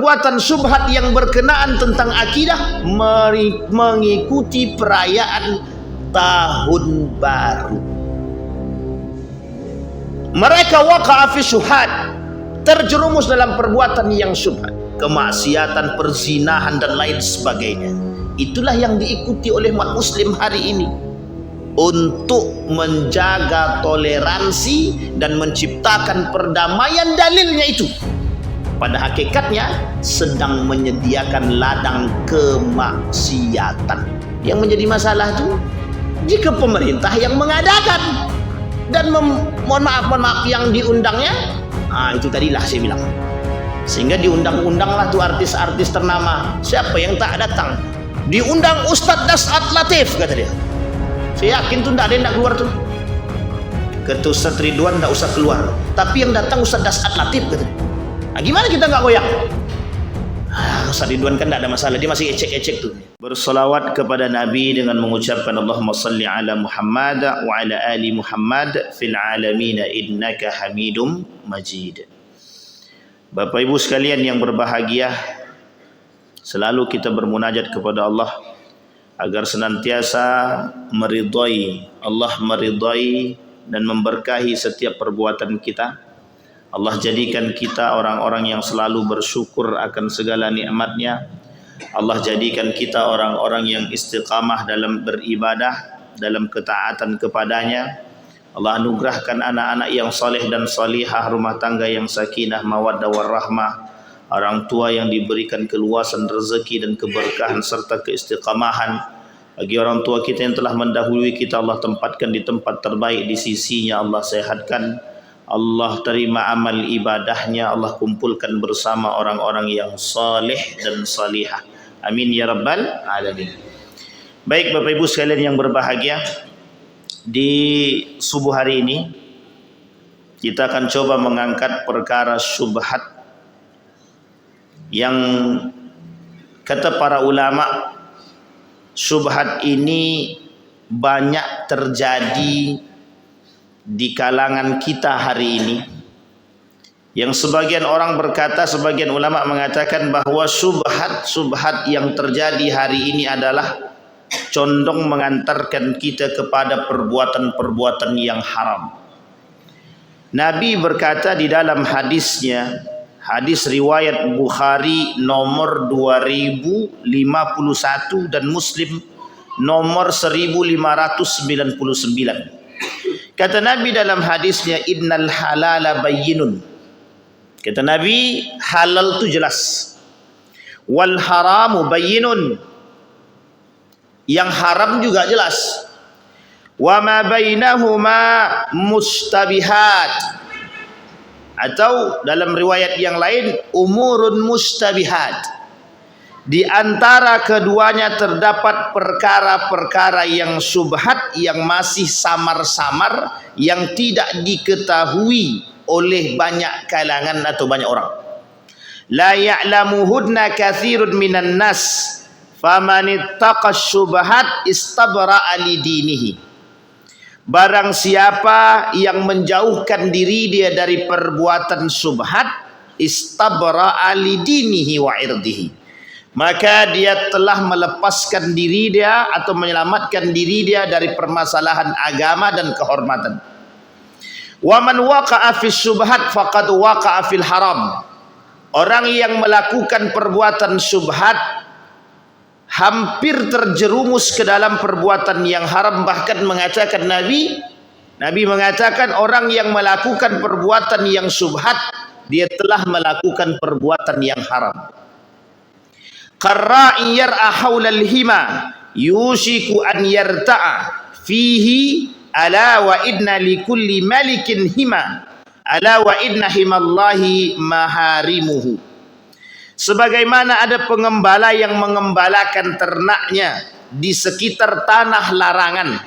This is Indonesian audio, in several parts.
perbuatan syubhat yang berkenaan tentang akidah, mengikuti perayaan tahun baru. Mereka waqa'a fi syubhat, terjerumus dalam perbuatan yang syubhat, kemaksiatan, perzinahan dan lain sebagainya. Itulah yang diikuti oleh umat muslim hari ini untuk menjaga toleransi dan menciptakan perdamaian. Dalilnya itu pada hakikatnya sedang menyediakan ladang kemaksiatan. Yang menjadi masalah itu jika pemerintah yang mengadakan dan mohon maaf yang diundangnya, itu tadilah saya bilang, sehingga diundang-undanglah tuh artis-artis ternama. Siapa yang tak datang? Diundang Ustadz Dasat Latif, kata dia. Saya yakin tuh tidak ada yang tak keluar tuh. Kata Ustadz Ridwan tidak usah keluar, tapi yang datang Ustadz Dasat Latif, kata dia. Gimana kita nggak goyang? Ustadz Ridwan kan tidak ada masalah, dia masih ecek-ecek tuh. Bersolawat kepada Nabi dengan mengucapkan Allahumma salli ala Muhammad wa ala ali Muhammad fil alamin innaka hamidum majid. Bapak Ibu sekalian yang berbahagia, selalu kita bermunajat kepada Allah agar senantiasa meridai, Allah meridai dan memberkahi setiap perbuatan kita. Allah jadikan kita orang-orang yang selalu bersyukur akan segala nikmat-Nya. Allah jadikan kita orang-orang yang istiqamah dalam beribadah, dalam ketaatan kepadanya. Allah anugerahkan anak-anak yang saleh dan salihah, rumah tangga yang sakinah, mawaddah warahmah, orang tua yang diberikan keluasan rezeki dan keberkahan serta keistiqamahan. Bagi orang tua kita yang telah mendahului kita, Allah tempatkan di tempat terbaik di sisinya. Allah sehatkan, Allah terima amal ibadahnya, Allah kumpulkan bersama orang-orang yang saleh dan salihah. Amin ya rabbal alamin. Baik Bapak Ibu sekalian yang berbahagia, di subuh hari ini kita akan coba mengangkat perkara syubhat yang kata para ulama, syubhat ini banyak terjadi di kalangan kita hari ini, yang sebagian orang berkata, sebagian ulama mengatakan bahwa subhat yang terjadi hari ini adalah condong mengantarkan kita kepada perbuatan-perbuatan yang haram. Nabi berkata di dalam hadisnya, hadis riwayat Bukhari nomor 2051 dan Muslim nomor 1599. Kata Nabi dalam hadisnya, innal halala bayyinun. Kata Nabi, halal itu jelas. Wal haramu bayyinun. Yang haram juga jelas. Wa ma bainahuma mustabihat. Atau dalam riwayat yang lain, umurun mustabihat. Di antara keduanya terdapat perkara-perkara yang syubhat, yang masih samar-samar, yang tidak diketahui oleh banyak kalangan atau banyak orang. La ya'lamuhunna katsirun minan nas, faman ittaqa syubhat istabra'a li dinihi. Barang siapa yang menjauhkan diri dia dari perbuatan syubhat, istabra'a li dinihi wa irdihi, maka dia telah melepaskan diri dia atau menyelamatkan diri dia dari permasalahan agama dan kehormatan. Wa man waqa'a fi syubhat faqad waqa'a fil haram. Orang yang melakukan perbuatan syubhat hampir terjerumus ke dalam perbuatan yang haram. Bahkan mengatakan Nabi mengatakan orang yang melakukan perbuatan yang syubhat, dia telah melakukan perbuatan yang haram. Qarra'i yar'a haulal hima yushiku an yarta'a fihi, ala wa inna likulli malikin hima, ala wa inna himallahi maharimuhu. Sebagaimana ada pengembala yang mengembalakan ternaknya di sekitar tanah larangan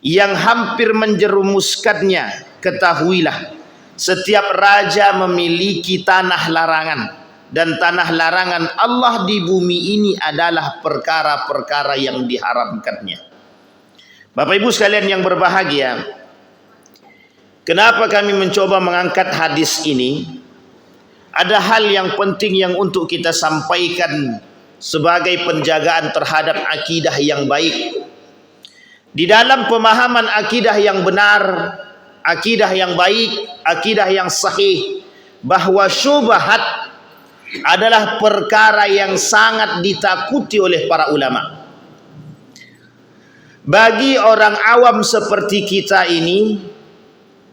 yang hampir menjerumuskannya, ketahuilah setiap raja memiliki tanah larangan, dan tanah larangan Allah di bumi ini adalah perkara-perkara yang diharamkannya. Bapak Ibu sekalian yang berbahagia, kenapa kami mencoba mengangkat hadis ini? ada hal yang penting yang untuk kita sampaikan sebagai penjagaan terhadap akidah yang baik. Di dalam pemahaman akidah yang benar, akidah yang baik, akidah yang sahih, bahwa syubhat adalah perkara yang sangat ditakuti oleh para ulama. Bagi orang awam seperti kita ini,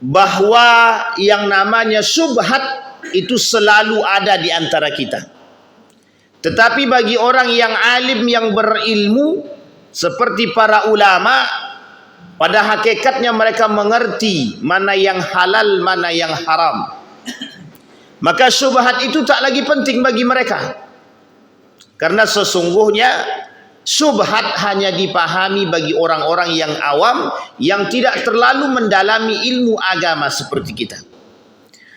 bahwa yang namanya syubhat itu selalu ada di antara kita. Tetapi bagi orang yang alim, yang berilmu, seperti para ulama, pada hakikatnya mereka mengerti mana yang halal, mana yang haram. Maka syubhat itu tak lagi penting bagi mereka. Karena sesungguhnya syubhat hanya dipahami bagi orang-orang yang awam, yang tidak terlalu mendalami ilmu agama seperti kita.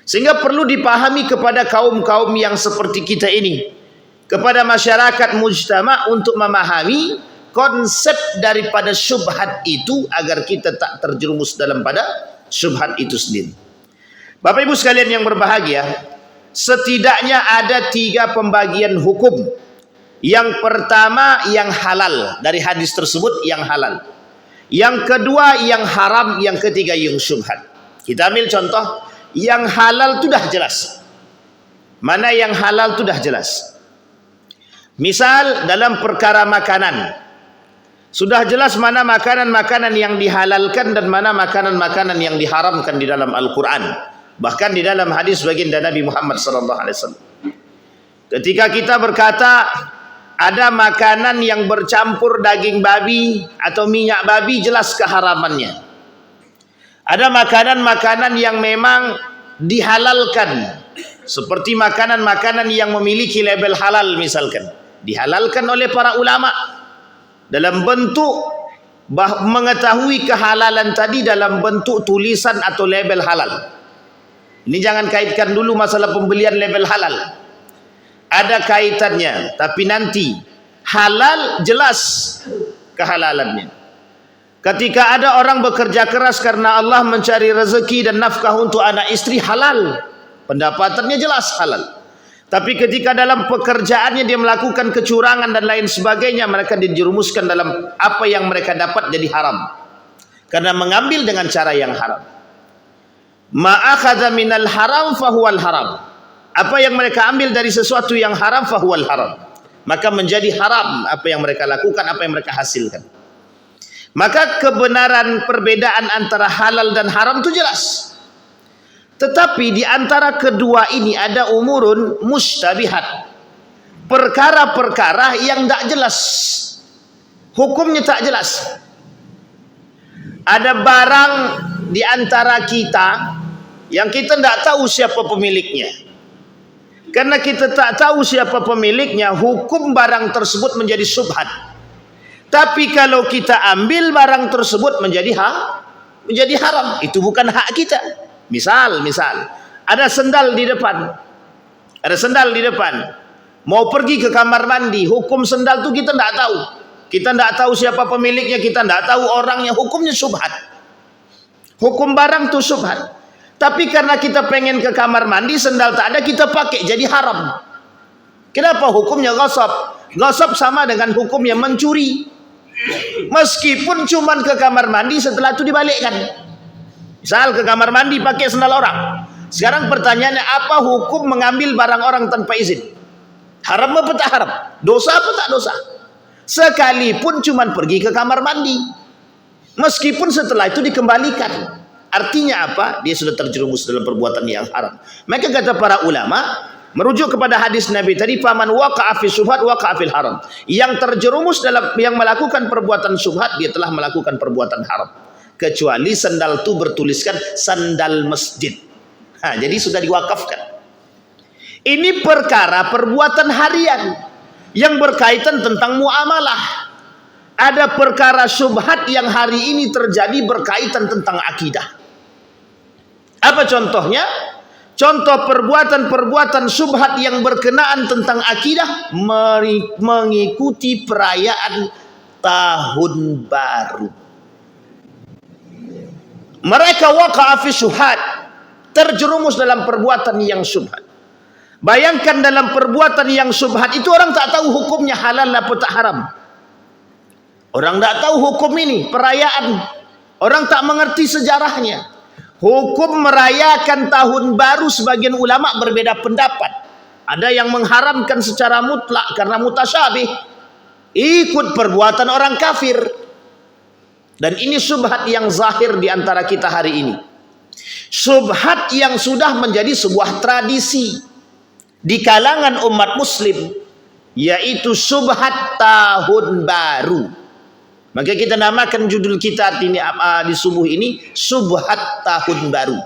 Sehingga perlu dipahami kepada kaum-kaum yang seperti kita ini, kepada masyarakat mujtama, untuk memahami konsep daripada syubhat itu agar kita tak terjerumus dalam pada syubhat itu sendiri. Bapak Ibu sekalian yang berbahagia, setidaknya ada 3 pembagian hukum. Yang pertama yang halal, dari hadis tersebut yang halal. Yang kedua yang haram, yang ketiga yang syubhat. Kita ambil contoh, yang halal itu dah jelas. Mana yang halal itu dah jelas. Misal dalam perkara makanan, sudah jelas mana makanan-makanan yang dihalalkan dan mana makanan-makanan yang diharamkan di dalam Al-Quran. Bahkan di dalam hadis baginda Nabi Muhammad SAW. Ketika kita berkata ada makanan yang bercampur daging babi atau minyak babi, jelas keharamannya. Ada makanan-makanan yang memang dihalalkan, seperti makanan-makanan yang memiliki label halal misalkan, dihalalkan oleh para ulama dalam bentuk mengetahui kehalalan tadi dalam bentuk tulisan atau label halal. Ini jangan kaitkan dulu masalah pembelian label halal. Ada kaitannya, tapi nanti halal jelas kehalalannya. Ketika ada orang bekerja keras karena Allah mencari rezeki dan nafkah untuk anak istri, halal, pendapatannya jelas halal. Tapi ketika dalam pekerjaannya dia melakukan kecurangan dan lain sebagainya, mereka dijerumuskan dalam apa yang mereka dapat jadi haram, karena mengambil dengan cara yang haram. Ma'akhadha minal haram fahuwal haram. Apa yang mereka ambil dari sesuatu yang haram, fahuwal haram, maka menjadi haram apa yang mereka lakukan, apa yang mereka hasilkan. Maka kebenaran perbedaan antara halal dan haram itu jelas. Tetapi di antara kedua ini ada umurun mustabihat, perkara-perkara yang tak jelas, hukumnya tak jelas. Ada barang di antara kita yang kita tidak tahu siapa pemiliknya. Karena kita tak tahu siapa pemiliknya, hukum barang tersebut menjadi syubhat. Tapi kalau kita ambil barang tersebut menjadi haram, itu bukan hak kita. Misal ada sendal di depan, mau pergi ke kamar mandi, hukum sendal itu kita tidak tahu. Kita tidak tahu siapa pemiliknya, kita tidak tahu orangnya, hukumnya syubhat. Hukum barang itu syubhat. Tapi karena kita pengen ke kamar mandi, sendal tak ada, kita pakai, jadi haram. Kenapa? Hukumnya ghasab. Ghasab sama dengan hukumnya mencuri. Meskipun cuman ke kamar mandi, setelah itu dibalikkan. Misal ke kamar mandi pakai sendal orang. Sekarang pertanyaannya, apa hukum mengambil barang orang tanpa izin? Haram apa tak haram? Dosa apa tak dosa? Sekalipun cuman pergi ke kamar mandi, meskipun setelah itu dikembalikan. Artinya apa? Dia sudah terjerumus dalam perbuatan yang haram. Maka kata para ulama, merujuk kepada hadis Nabi tadi, faman waqa'a fi syubhat waqa'a fil haram. Yang terjerumus dalam, yang melakukan perbuatan syubhat, dia telah melakukan perbuatan haram. Kecuali sandal itu bertuliskan sandal masjid. Jadi sudah diwakafkan. Ini perkara perbuatan harian yang berkaitan tentang muamalah. Ada perkara syubhat yang hari ini terjadi berkaitan tentang akidah. Apa contohnya? Contoh perbuatan-perbuatan syubhat yang berkenaan tentang akidah, mengikuti perayaan tahun baru. Mereka waqa'a fi syubhat, terjerumus dalam perbuatan yang syubhat. Bayangkan dalam perbuatan yang syubhat itu orang tak tahu hukumnya halal apa tak haram. Orang tak tahu hukum ini, perayaan. Orang tak mengerti sejarahnya. Hukum merayakan tahun baru sebagian ulama berbeda pendapat. Ada yang mengharamkan secara mutlak karena mutasyabih. Ikut perbuatan orang kafir. Dan ini syubhat yang zahir di antara kita hari ini. Syubhat yang sudah menjadi sebuah tradisi di kalangan umat muslim, yaitu syubhat tahun baru. Maka kita namakan judul kita ini di subuh ini syubhat tahun baru.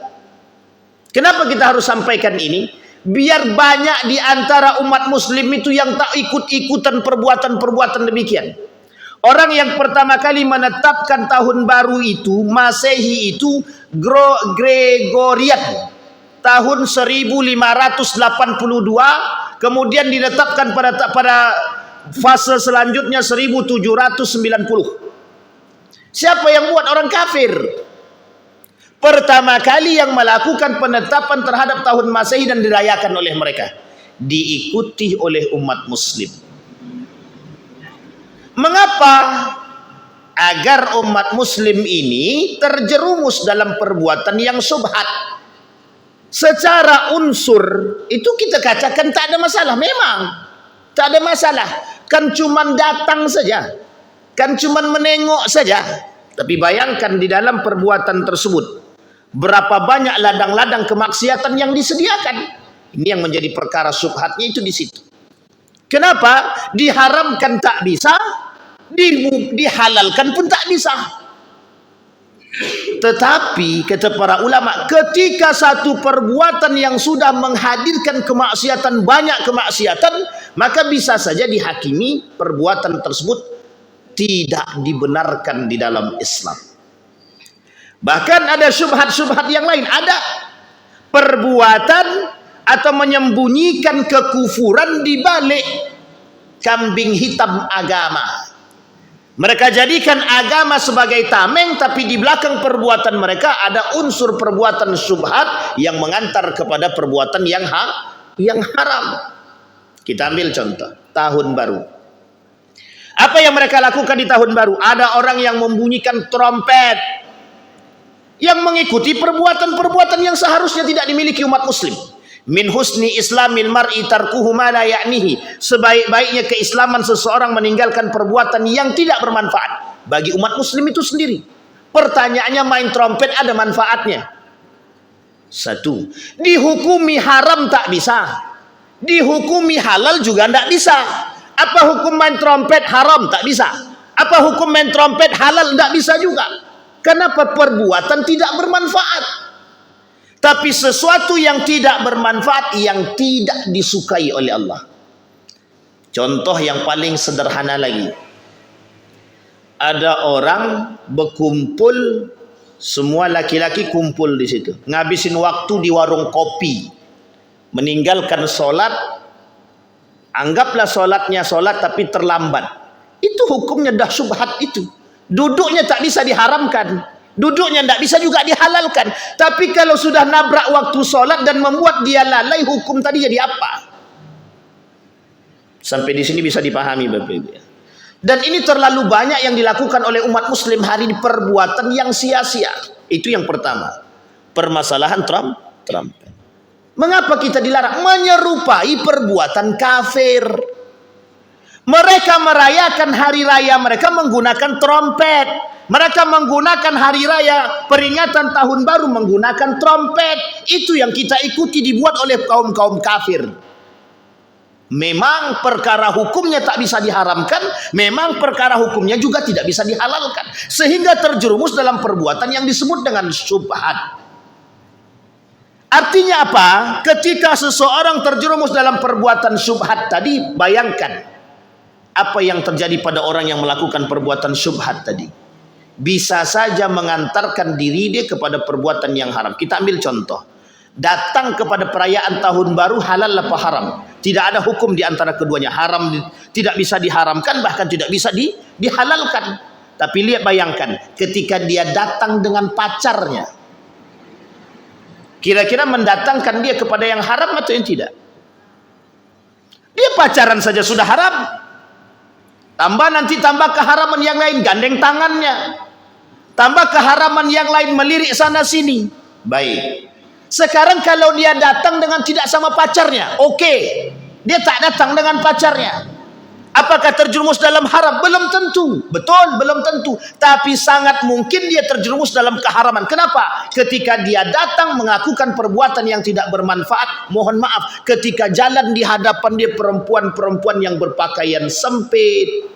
Kenapa kita harus sampaikan ini? Biar banyak di antara umat muslim itu yang tak ikut-ikutan perbuatan-perbuatan demikian. Orang yang pertama kali menetapkan tahun baru itu, Masehi itu Gregorian tahun 1582, kemudian ditetapkan pada fase selanjutnya 1790. Siapa yang buat? Orang kafir. Pertama kali yang melakukan penetapan terhadap tahun Masehi dan dirayakan oleh mereka, diikuti oleh umat muslim. Mengapa? Agar umat muslim ini terjerumus dalam perbuatan yang syubhat. Secara unsur itu kita katakan tak ada masalah. Memang tak ada masalah. Kan cuman datang saja, kan cuman menengok saja. Tapi bayangkan di dalam perbuatan tersebut berapa banyak ladang-ladang kemaksiatan yang disediakan. Ini yang menjadi perkara syubhatnya itu di situ. Kenapa? Diharamkan tak bisa, dihalalkan pun tak bisa. Tetapi kata para ulama, ketika satu perbuatan yang sudah menghadirkan kemaksiatan, banyak kemaksiatan, maka bisa saja dihakimi perbuatan tersebut tidak dibenarkan di dalam Islam. Bahkan ada syubhat-syubhat yang lain. Ada perbuatan atau menyembunyikan kekufuran di balik kambing hitam agama. Mereka jadikan agama sebagai tameng, tapi di belakang perbuatan mereka ada unsur perbuatan syubhat yang mengantar kepada perbuatan yang haram. Kita ambil contoh tahun baru. Apa yang mereka lakukan di tahun baru? Ada orang yang membunyikan trompet, yang mengikuti perbuatan-perbuatan yang seharusnya tidak dimiliki umat muslim. Min husni islamil mar'i tarkuhu ma la ya'nihi. Sebaik-baiknya keislaman seseorang meninggalkan perbuatan yang tidak bermanfaat bagi umat muslim itu sendiri. Pertanyaannya, main trompet ada manfaatnya? Satu, dihukumi haram tak bisa, dihukumi halal juga tidak bisa. Apa hukum main trompet? Haram tak bisa. Apa hukum main trompet? Halal tidak bisa juga. Kenapa? Perbuatan tidak bermanfaat. Tapi sesuatu yang tidak bermanfaat, yang tidak disukai oleh Allah. Contoh yang paling sederhana lagi. Ada orang berkumpul, semua laki-laki kumpul di situ, ngabisin waktu di warung kopi, meninggalkan sholat. Anggaplah sholatnya sholat tapi terlambat. Itu hukumnya dah syubhat itu. Duduknya tak bisa diharamkan, duduknya tidak bisa juga dihalalkan. Tapi kalau sudah nabrak waktu sholat dan membuat dia lalai, hukum tadi jadi apa? Sampai di sini bisa dipahami Bapak Ibu. Dan ini terlalu banyak yang dilakukan oleh umat muslim hari ini, perbuatan yang sia-sia. Itu yang pertama, permasalahan trompet. Mengapa kita dilarang? Menyerupai perbuatan kafir. Mereka merayakan hari raya mereka menggunakan trompet. Mereka menggunakan hari raya peringatan tahun baru menggunakan trompet. Itu yang kita ikuti dibuat oleh kaum-kaum kafir. Memang perkara hukumnya tak bisa diharamkan, memang perkara hukumnya juga tidak bisa dihalalkan. Sehingga terjerumus dalam perbuatan yang disebut dengan syubhat. Artinya apa? Ketika seseorang terjerumus dalam perbuatan syubhat tadi, bayangkan apa yang terjadi pada orang yang melakukan perbuatan syubhat tadi. Bisa saja mengantarkan diri dia kepada perbuatan yang haram. Kita ambil contoh. Datang kepada perayaan tahun baru, halal apa haram? Tidak ada hukum di antara keduanya. Haram tidak bisa diharamkan, bahkan tidak bisa dihalalkan. Tapi lihat, bayangkan ketika dia datang dengan pacarnya. Kira-kira mendatangkan dia kepada yang haram atau yang tidak? Dia pacaran saja sudah haram. Tambah keharaman yang lain, gandeng tangannya. Tambah keharaman yang lain, melirik sana sini. Baik. Sekarang kalau dia datang dengan tidak sama pacarnya, oke. Dia tak datang dengan pacarnya. Apakah terjerumus dalam haram? Belum tentu. Betul, belum tentu. Tapi sangat mungkin dia terjerumus dalam keharaman. Kenapa? Ketika dia datang melakukan perbuatan yang tidak bermanfaat, mohon maaf, ketika jalan di hadapan dia perempuan-perempuan yang berpakaian sempit,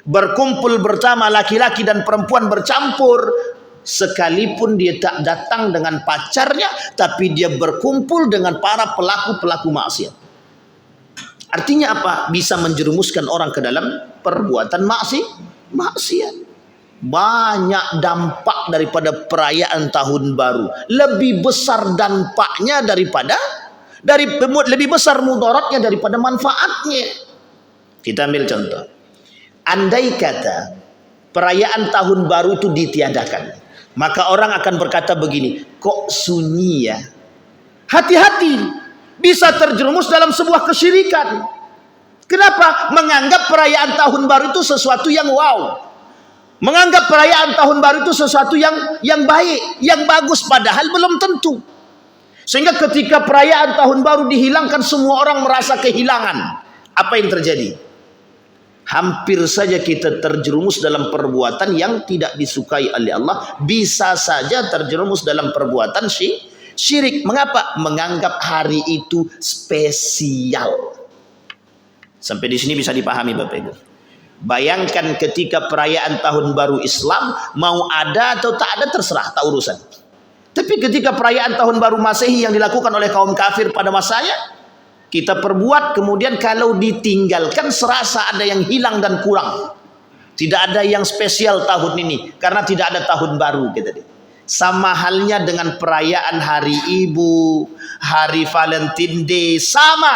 berkumpul bersama laki-laki dan perempuan bercampur, sekalipun dia tak datang dengan pacarnya, tapi dia berkumpul dengan para pelaku-pelaku maksiat. Artinya apa? Bisa menjerumuskan orang ke dalam perbuatan maksiat. Banyak dampak daripada perayaan tahun baru. Lebih besar dampaknya lebih besar mudaratnya daripada manfaatnya. Kita ambil contoh. Andai kata perayaan tahun baru itu ditiadakan, maka orang akan berkata begini, kok sunyi ya? Hati-hati, bisa terjerumus dalam sebuah kesyirikan. Kenapa? Menganggap perayaan tahun baru itu sesuatu yang wow. Menganggap perayaan tahun baru itu sesuatu yang baik, yang bagus, padahal belum tentu. Sehingga ketika perayaan tahun baru dihilangkan, semua orang merasa kehilangan. Apa yang terjadi? Hampir saja kita terjerumus dalam perbuatan yang tidak disukai oleh Allah. Bisa saja terjerumus dalam perbuatan syirik. Mengapa? Menganggap hari itu spesial. Sampai di sini bisa dipahami Bapak Ibu. Bayangkan ketika perayaan tahun baru Islam, mau ada atau tak ada terserah, tak urusan. Tapi ketika perayaan tahun baru Masehi yang dilakukan oleh kaum kafir pada masanya, kita perbuat, kemudian kalau ditinggalkan serasa ada yang hilang dan kurang. Tidak ada yang spesial tahun ini karena tidak ada tahun baru kita. Sama halnya dengan perayaan Hari Ibu, Hari Valentine Day, sama.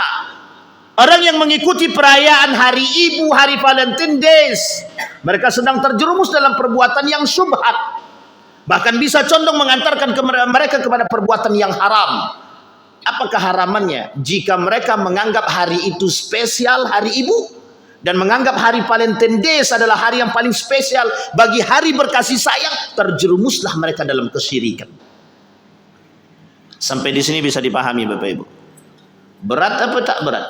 Orang yang mengikuti perayaan Hari Ibu, Hari Valentine Days, mereka sedang terjerumus dalam perbuatan yang syubhat. Bahkan bisa condong mengantarkan mereka kepada perbuatan yang haram. Apa keharamannya? Jika mereka menganggap hari itu spesial, Hari Ibu, dan menganggap Hari Valentine Days adalah hari yang paling spesial bagi hari berkasih sayang, terjerumuslah mereka dalam kesyirikan. Sampai di sini bisa dipahami Bapak Ibu. Berat apa tak berat?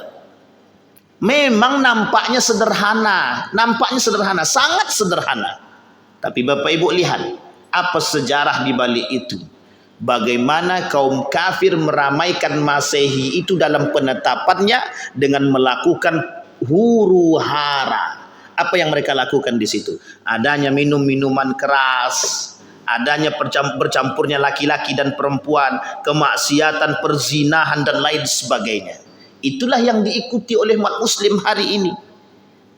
Memang nampaknya sederhana, sangat sederhana. Tapi Bapak Ibu lihat, apa sejarah di balik itu? Bagaimana kaum kafir meramaikan Masehi itu dalam penetapannya dengan melakukan huru hara. Apa yang mereka lakukan di situ? Adanya minum-minuman keras, adanya bercampurnya laki-laki dan perempuan, kemaksiatan, perzinahan dan lain sebagainya. Itulah yang diikuti oleh umat muslim hari ini.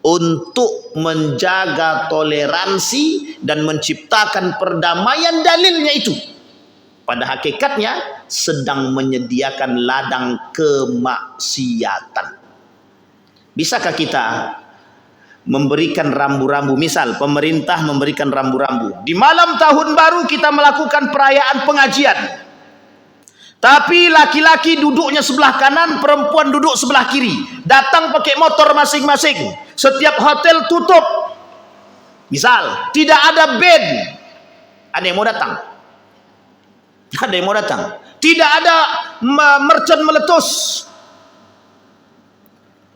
Untuk menjaga toleransi dan menciptakan perdamaian, dalilnya itu pada hakikatnya sedang menyediakan ladang kemaksiatan. Bisakah kita memberikan rambu-rambu? Misal pemerintah memberikan rambu-rambu. Di malam tahun baru kita melakukan perayaan pengajian. Tapi laki-laki duduknya sebelah kanan, perempuan duduk sebelah kiri. Datang pakai motor masing-masing. Setiap hotel tutup. Misal, tidak ada band. Ada yang mau datang? Ada yang mau datang? Tidak ada mercon meletus.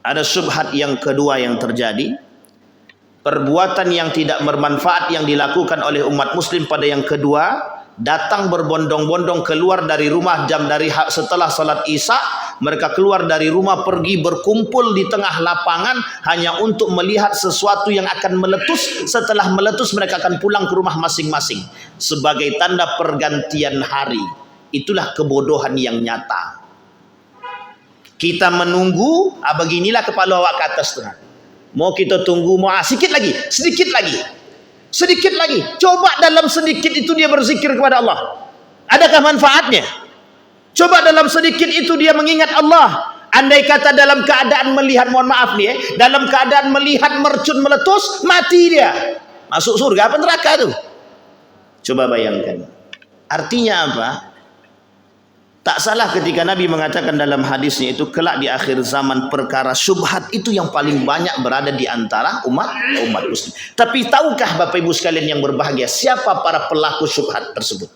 Ada syubhat yang kedua yang terjadi. Perbuatan yang tidak bermanfaat yang dilakukan oleh umat muslim pada yang kedua, datang berbondong-bondong keluar dari rumah setelah salat Isya. Mereka keluar dari rumah, pergi berkumpul di tengah lapangan hanya untuk melihat sesuatu yang akan meletus. Setelah meletus mereka akan pulang ke rumah masing-masing sebagai tanda pergantian hari. Itulah kebodohan yang nyata. Kita menunggu, beginilah kepala awak ke atas tuh. Mau kita tunggu, sedikit lagi, sedikit lagi. Sedikit lagi. Coba dalam sedikit itu dia berzikir kepada Allah. Adakah manfaatnya? Coba dalam sedikit itu dia mengingat Allah. Andai kata dalam keadaan melihat, mohon maaf nih, dalam keadaan melihat mercun meletus, mati dia. Masuk surga apa neraka tuh? Coba bayangkan. Artinya apa? Tak salah ketika Nabi mengatakan dalam hadisnya itu, kelak di akhir zaman perkara syubhat itu yang paling banyak berada di antara umat muslim. Tapi tahukah Bapak Ibu sekalian yang berbahagia, siapa para pelaku syubhat tersebut?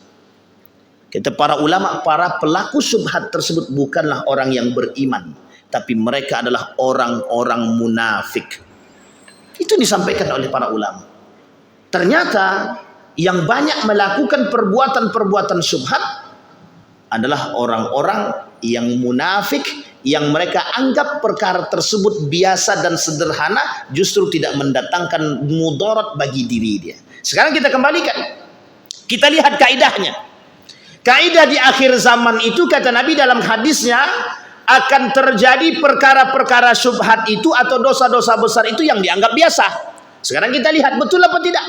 Kata para ulama, para pelaku syubhat tersebut bukanlah orang yang beriman, tapi mereka adalah orang-orang munafik. Itu disampaikan oleh para ulama. Ternyata yang banyak melakukan perbuatan-perbuatan syubhat adalah orang-orang yang munafik, yang mereka anggap perkara tersebut biasa dan sederhana, justru tidak mendatangkan mudarat bagi diri dia. Sekarang kita kembalikan, kita lihat kaidahnya. Kaidah di akhir zaman itu, kata Nabi dalam hadisnya, akan terjadi perkara-perkara syubhat itu atau dosa-dosa besar itu yang dianggap biasa. Sekarang kita lihat betul apa tidak.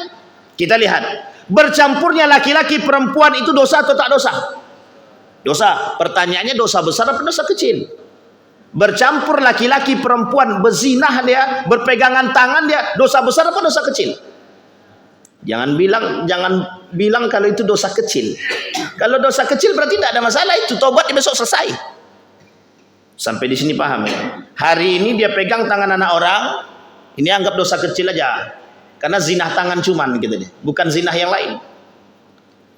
Kita lihat, bercampurnya laki-laki perempuan itu dosa atau tak dosa? Dosa. Pertanyaannya, dosa besar atau dosa kecil? Bercampur laki-laki perempuan, berzinah dia, berpegangan tangan dia, dosa besar apa dosa kecil? Jangan bilang kalau itu dosa kecil. Kalau dosa kecil berarti tidak ada masalah, itu tobat besok selesai. Sampai di sini paham ya? Hari ini dia pegang tangan anak orang, ini anggap dosa kecil aja, karena zinah tangan cuman gitu deh, bukan zinah yang lain.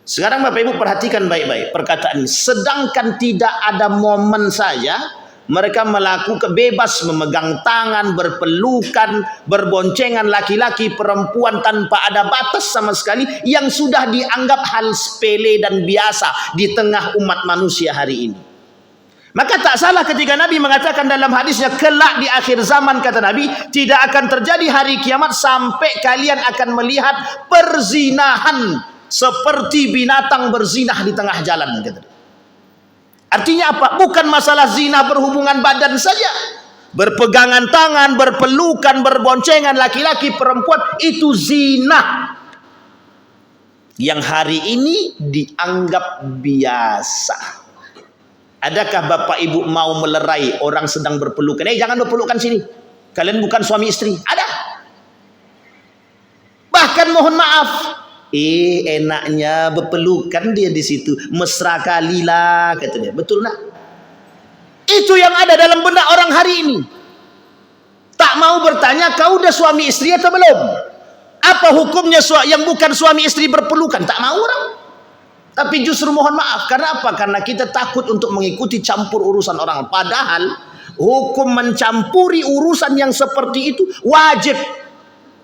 Sekarang Bapak Ibu perhatikan baik-baik perkataan ini. Sedangkan tidak ada momen saja mereka melakukan bebas memegang tangan, berpelukan, berboncengan laki-laki perempuan tanpa ada batas sama sekali, yang sudah dianggap hal sepele dan biasa di tengah umat manusia hari ini. Maka tak salah ketika Nabi mengatakan dalam hadisnya, kelak di akhir zaman, kata Nabi, tidak akan terjadi hari kiamat sampai kalian akan melihat perzinahan seperti binatang berzinah di tengah jalan. Artinya apa? Bukan masalah zina berhubungan badan saja, berpegangan tangan, berpelukan, berboncengan laki-laki perempuan, itu zina yang hari ini dianggap biasa. Adakah Bapak Ibu mau melerai orang sedang berpelukan? Jangan berpelukan sini, kalian bukan suami istri. Ada. Bahkan mohon maaf, enaknya berpelukan dia di situ, mesra kali lah, kata dia. Betul nak? Itu yang ada dalam benak orang hari ini. Tak mau bertanya, kau udah suami istri atau belum? Apa hukumnya yang bukan suami istri berpelukan? Tak mau orang. Tapi justru mohon maaf, karena apa? Karena kita takut untuk mengikuti campur urusan orang. Padahal hukum mencampuri urusan yang seperti itu wajib.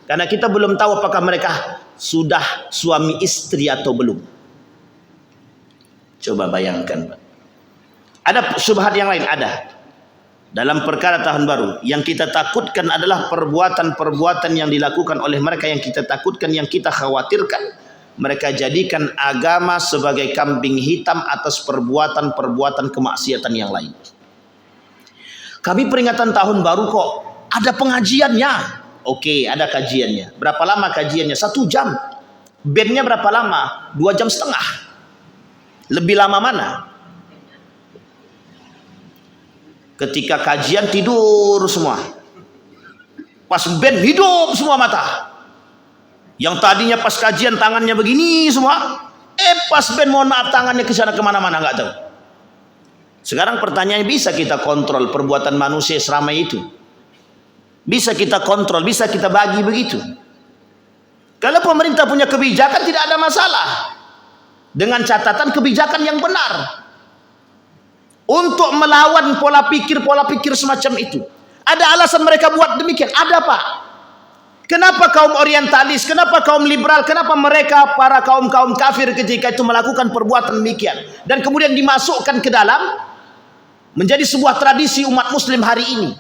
Karena kita belum tahu apakah mereka sudah suami istri atau belum. Coba bayangkan, Pak. Ada syubhat yang lain, ada. Dalam perkara tahun baru, yang kita takutkan adalah perbuatan-perbuatan yang dilakukan oleh mereka, yang kita takutkan, yang kita khawatirkan. Mereka jadikan agama sebagai kambing hitam atas perbuatan-perbuatan kemaksiatan yang lain. Kami peringatan tahun baru kok, ada pengajiannya. Oke, ada kajiannya. Berapa lama kajiannya? 1 jam. Bandnya berapa lama? 2 jam setengah. Lebih lama mana? Ketika kajian tidur semua. Pas band hidup semua mata. Yang tadinya pas kajian tangannya begini semua, pas band mohon maaf tangannya ke sana kemana-mana nggak tahu. Sekarang pertanyaannya, bisa kita kontrol perbuatan manusia seramai itu? Bisa kita kontrol, bisa kita bagi begitu? Kalau pemerintah punya kebijakan tidak ada masalah, dengan catatan kebijakan yang benar untuk melawan pola pikir semacam itu. Ada alasan mereka buat demikian? Ada, Pak. Kenapa kaum orientalis, kenapa kaum liberal, kenapa mereka para kaum kafir ketika itu melakukan perbuatan demikian, dan kemudian dimasukkan ke dalam menjadi sebuah tradisi umat muslim hari ini,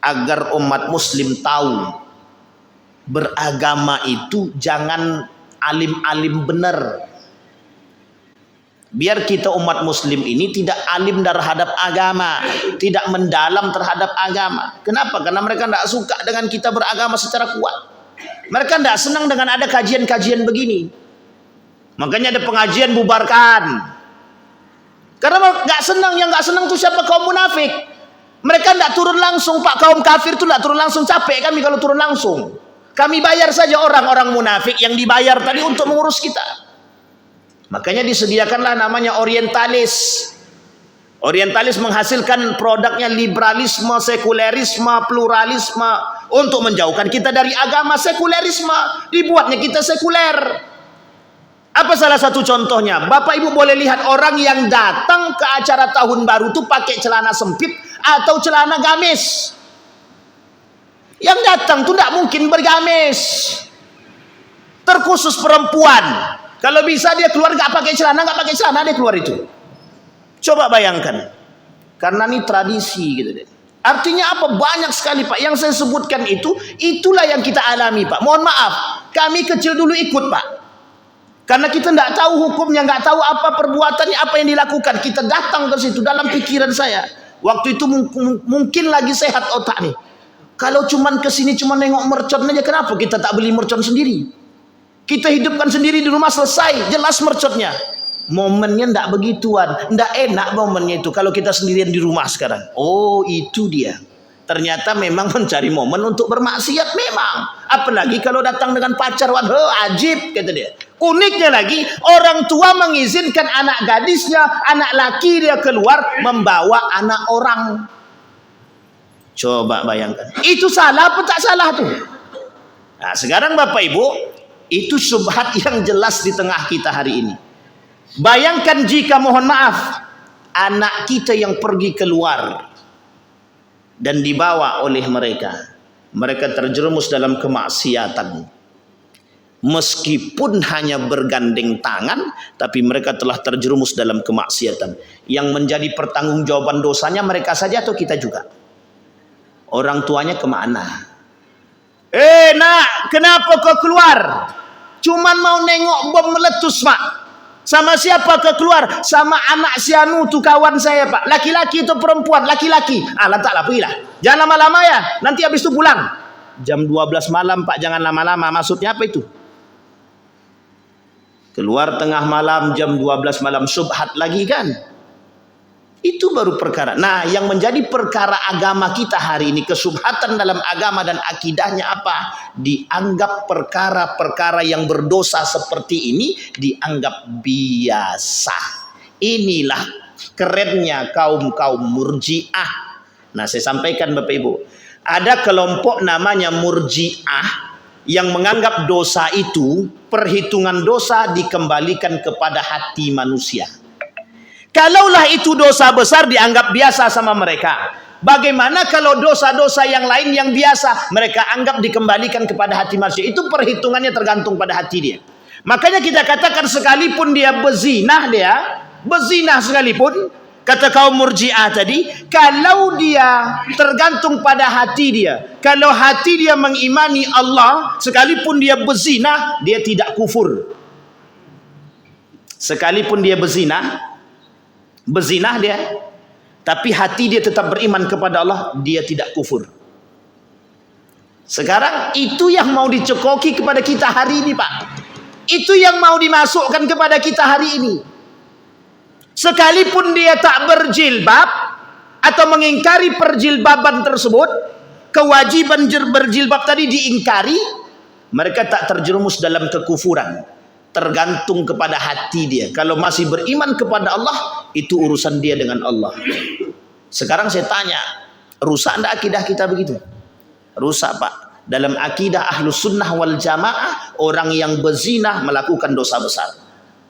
agar umat muslim tahu beragama itu jangan alim-alim benar. Biar kita umat muslim ini tidak alim terhadap agama, tidak mendalam terhadap agama. Kenapa? Karena mereka tidak suka dengan kita beragama secara kuat. Mereka tidak senang dengan ada kajian-kajian begini. Makanya ada pengajian bubarkan. Karena nggak senang, yang nggak senang itu siapa? Kaum munafik. Mereka tidak turun langsung, Pak. Kaum kafir itu tidak turun langsung, capek kami kalau turun langsung. Kami bayar saja orang-orang munafik yang dibayar tadi untuk mengurus kita. Makanya disediakanlah namanya orientalis. Orientalis menghasilkan produknya liberalisme, sekulerisme, pluralisme untuk menjauhkan kita dari agama. Sekulerisme dibuatnya kita sekuler. Apa salah satu contohnya? Bapak Ibu boleh lihat orang yang datang ke acara tahun baru itu pakai celana sempit atau celana gamis. Yang datang tuh tidak mungkin bergamis. Terkhusus perempuan. Kalau bisa dia keluar nggak pakai celana dia keluar itu. Coba bayangkan. Karena ini tradisi gitu deh. Artinya apa? Banyak sekali Pak. Yang saya sebutkan itulah yang kita alami Pak. Mohon maaf, kami kecil dulu ikut Pak. Karena kita tidak tahu hukumnya, nggak tahu apa perbuatannya, apa yang dilakukan. Kita datang ke situ dalam pikiran saya. Waktu itu mungkin lagi sehat otak nih. Kalau cuman kesini cuma nengok mercon aja, kenapa kita tak beli mercon sendiri? Kita hidupkan sendiri di rumah, selesai, jelas merconnya. Momennya ndak begituan, ndak enak momennya itu kalau kita sendirian di rumah sekarang. Oh, itu dia. Ternyata memang mencari momen untuk bermaksiat memang. Apalagi kalau datang dengan pacar, waduh, ajib kata dia. Uniknya lagi, orang tua mengizinkan anak gadisnya, anak laki dia keluar membawa anak orang. Coba bayangkan. Itu salah apa tak salah tuh? Nah, sekarang Bapak Ibu, itu syubhat yang jelas di tengah kita hari ini. Bayangkan jika, mohon maaf, anak kita yang pergi keluar dan dibawa oleh mereka terjerumus dalam kemaksiatan. Meskipun hanya bergandeng tangan, tapi mereka telah terjerumus dalam kemaksiatan. Yang menjadi pertanggungjawaban dosanya mereka saja atau kita juga? Orang tuanya kemana? Nak, kenapa kau keluar? Cuman mau nengok bom meletus Pak. Sama siapa kau keluar? Sama anak si Anu tuh kawan saya Pak. Laki-laki atau perempuan? Laki-laki. Lantaklah pergilah. Jangan lama-lama ya. Nanti habis itu pulang. Jam 12 malam Pak, jangan lama-lama. Maksudnya apa itu? Keluar tengah malam, jam 12 malam, syubhat lagi kan? Itu baru perkara. Nah, yang menjadi perkara agama kita hari ini, kesubhatan dalam agama dan akidahnya apa? Dianggap perkara-perkara yang berdosa seperti ini dianggap biasa. Inilah kerennya kaum-kaum murji'ah. Nah, saya sampaikan Bapak Ibu, ada kelompok namanya murji'ah yang menganggap dosa itu, perhitungan dosa dikembalikan kepada hati manusia. Kalaulah itu dosa besar dianggap biasa sama mereka, bagaimana kalau dosa-dosa yang lain yang biasa mereka anggap dikembalikan kepada hati manusia? Itu perhitungannya tergantung pada hati dia. Makanya kita katakan sekalipun dia bezinah sekalipun, kata kaum murji'ah tadi, kalau dia tergantung pada hati dia, kalau hati dia mengimani Allah, sekalipun dia bezinah, dia tidak kufur. Sekalipun dia bezinah dia, tapi hati dia tetap beriman kepada Allah, dia tidak kufur. Sekarang itu yang mau dicekoki kepada kita hari ini Pak. Itu yang mau dimasukkan kepada kita hari ini. Sekalipun dia tak berjilbab atau mengingkari perjilbaban tersebut, kewajiban berjilbab tadi diingkari, mereka tak terjerumus dalam kekufuran. Tergantung kepada hati dia. Kalau masih beriman kepada Allah, itu urusan dia dengan Allah. Sekarang saya tanya, rusak enggak akidah kita begitu? Rusak Pak. Dalam akidah Ahlus Sunnah wal Jamaah, orang yang berzina melakukan dosa besar.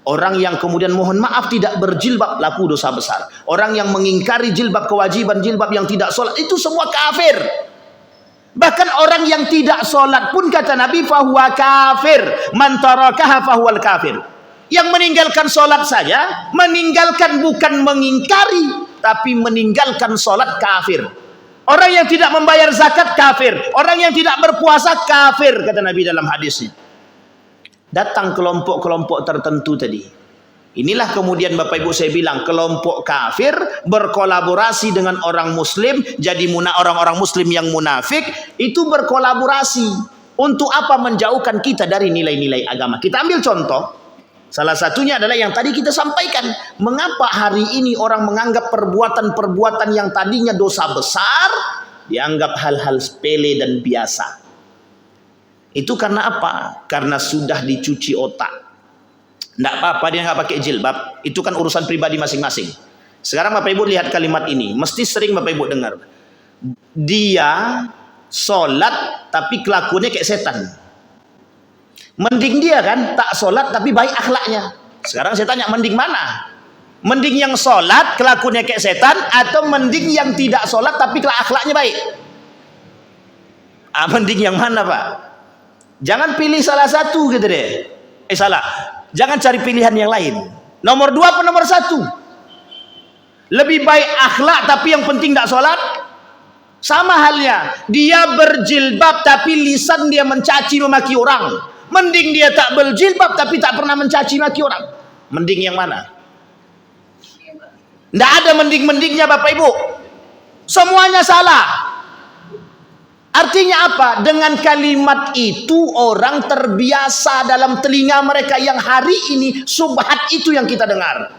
Orang yang kemudian mohon maaf tidak berjilbab laku dosa besar. Orang yang mengingkari jilbab, kewajiban jilbab, yang tidak sholat, itu semua kafir. Bahkan orang yang tidak sholat pun kata Nabi, fahuwa kafir, man tarakaha fahuwal kafir. Yang meninggalkan sholat saja, meninggalkan bukan mengingkari, tapi meninggalkan sholat kafir. Orang yang tidak membayar zakat kafir, orang yang tidak berpuasa kafir, kata Nabi dalam hadisnya. Datang kelompok-kelompok tertentu tadi. Inilah kemudian Bapak Ibu saya bilang, kelompok kafir berkolaborasi dengan orang muslim, jadi orang-orang muslim yang munafik itu berkolaborasi untuk apa? Menjauhkan kita dari nilai-nilai agama. Kita ambil contoh, salah satunya adalah yang tadi kita sampaikan. Mengapa hari ini orang menganggap perbuatan-perbuatan yang tadinya dosa besar dianggap hal-hal sepele dan biasa? Itu karena apa? Karena sudah dicuci otak. Tidak apa-apa dia nggak pakai jilbab, itu kan urusan pribadi masing-masing. Sekarang Bapak Ibu lihat kalimat ini, mesti sering Bapak Ibu dengar. Dia sholat tapi kelakuannya kayak setan. Mending dia kan tak sholat tapi baik akhlaknya. Sekarang saya tanya, mending mana? Mending yang sholat kelakuannya kayak setan, atau mending yang tidak sholat tapi akhlaknya baik? Mending yang mana, Pak? Jangan pilih salah satu gitu deh. Salah. Jangan cari pilihan yang lain. Nomor 2 apa nomor 1? Lebih baik akhlak tapi yang penting tak sholat? Sama halnya, dia berjilbab tapi lisan dia mencaci memaki orang. Mending dia tak berjilbab tapi tak pernah mencaci maki orang. Mending yang mana? Tidak ada mending-mendingnya Bapak Ibu. Semuanya salah. Artinya apa? Dengan kalimat itu orang terbiasa dalam telinga mereka yang hari ini subhat itu yang kita dengar.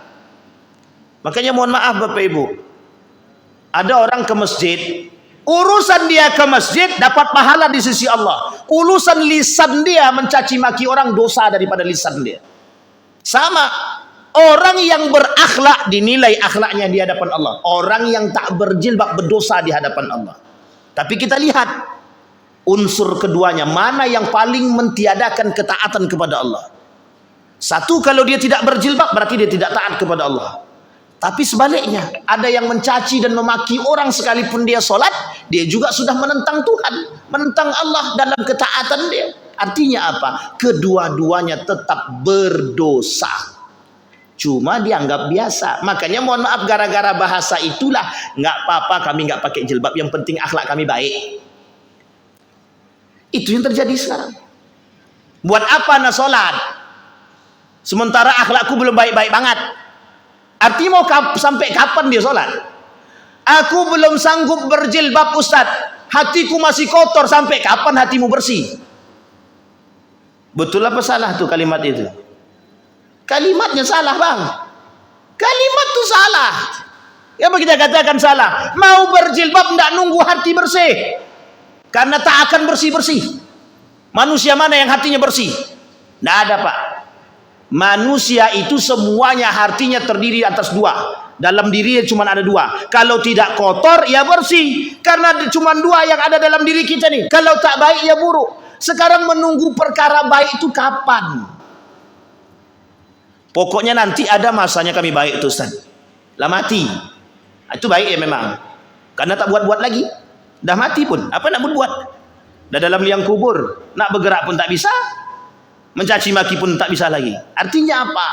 Makanya mohon maaf Bapak Ibu. Ada orang ke masjid, urusan dia ke masjid dapat pahala di sisi Allah. Urusan lisan dia mencaci maki orang, dosa daripada lisan dia. Sama, orang yang berakhlak dinilai akhlaknya di hadapan Allah. Orang yang tak berjilbab berdosa di hadapan Allah. Tapi kita lihat unsur keduanya, mana yang paling mentiadakan ketaatan kepada Allah. Satu, kalau dia tidak berjilbab berarti dia tidak taat kepada Allah. Tapi sebaliknya, ada yang mencaci dan memaki orang sekalipun dia sholat, dia juga sudah menentang Tuhan, menentang Allah dalam ketaatan dia. Artinya apa? Kedua-duanya tetap berdosa. Cuma dianggap biasa. Makanya mohon maaf, gara-gara bahasa itulah nggak apa-apa kami nggak pakai jilbab, yang penting akhlak kami baik. Itu yang terjadi sekarang. Buat apa nak sholat sementara akhlakku belum baik-baik banget? Artinya mau sampai kapan dia sholat? Aku belum sanggup berjilbab Ustaz, hatiku masih kotor, sampai kapan hatimu bersih? Betul apa salah tuh kalimat itu? Kalimatnya salah bang. Kalimat tuh salah. Ya kita katakan salah. Mau berjilbab tidak nunggu hati bersih, karena tak akan bersih-bersih. Manusia mana yang hatinya bersih? Tidak ada Pak. Manusia itu semuanya hatinya terdiri atas 2. Dalam dirinya cuma ada 2. Kalau tidak kotor ya bersih, karena cuma 2 yang ada dalam diri kita nih. Kalau tak baik ya buruk. Sekarang menunggu perkara baik itu kapan? Pokoknya nanti ada masanya kami baik itu Ustaz. Lah mati. Itu baik ya memang. Karena tak buat-buat lagi. Dah mati pun, apa nak buat? Dah dalam liang kubur, nak bergerak pun tak bisa. Mencaci maki pun tak bisa lagi. Artinya apa?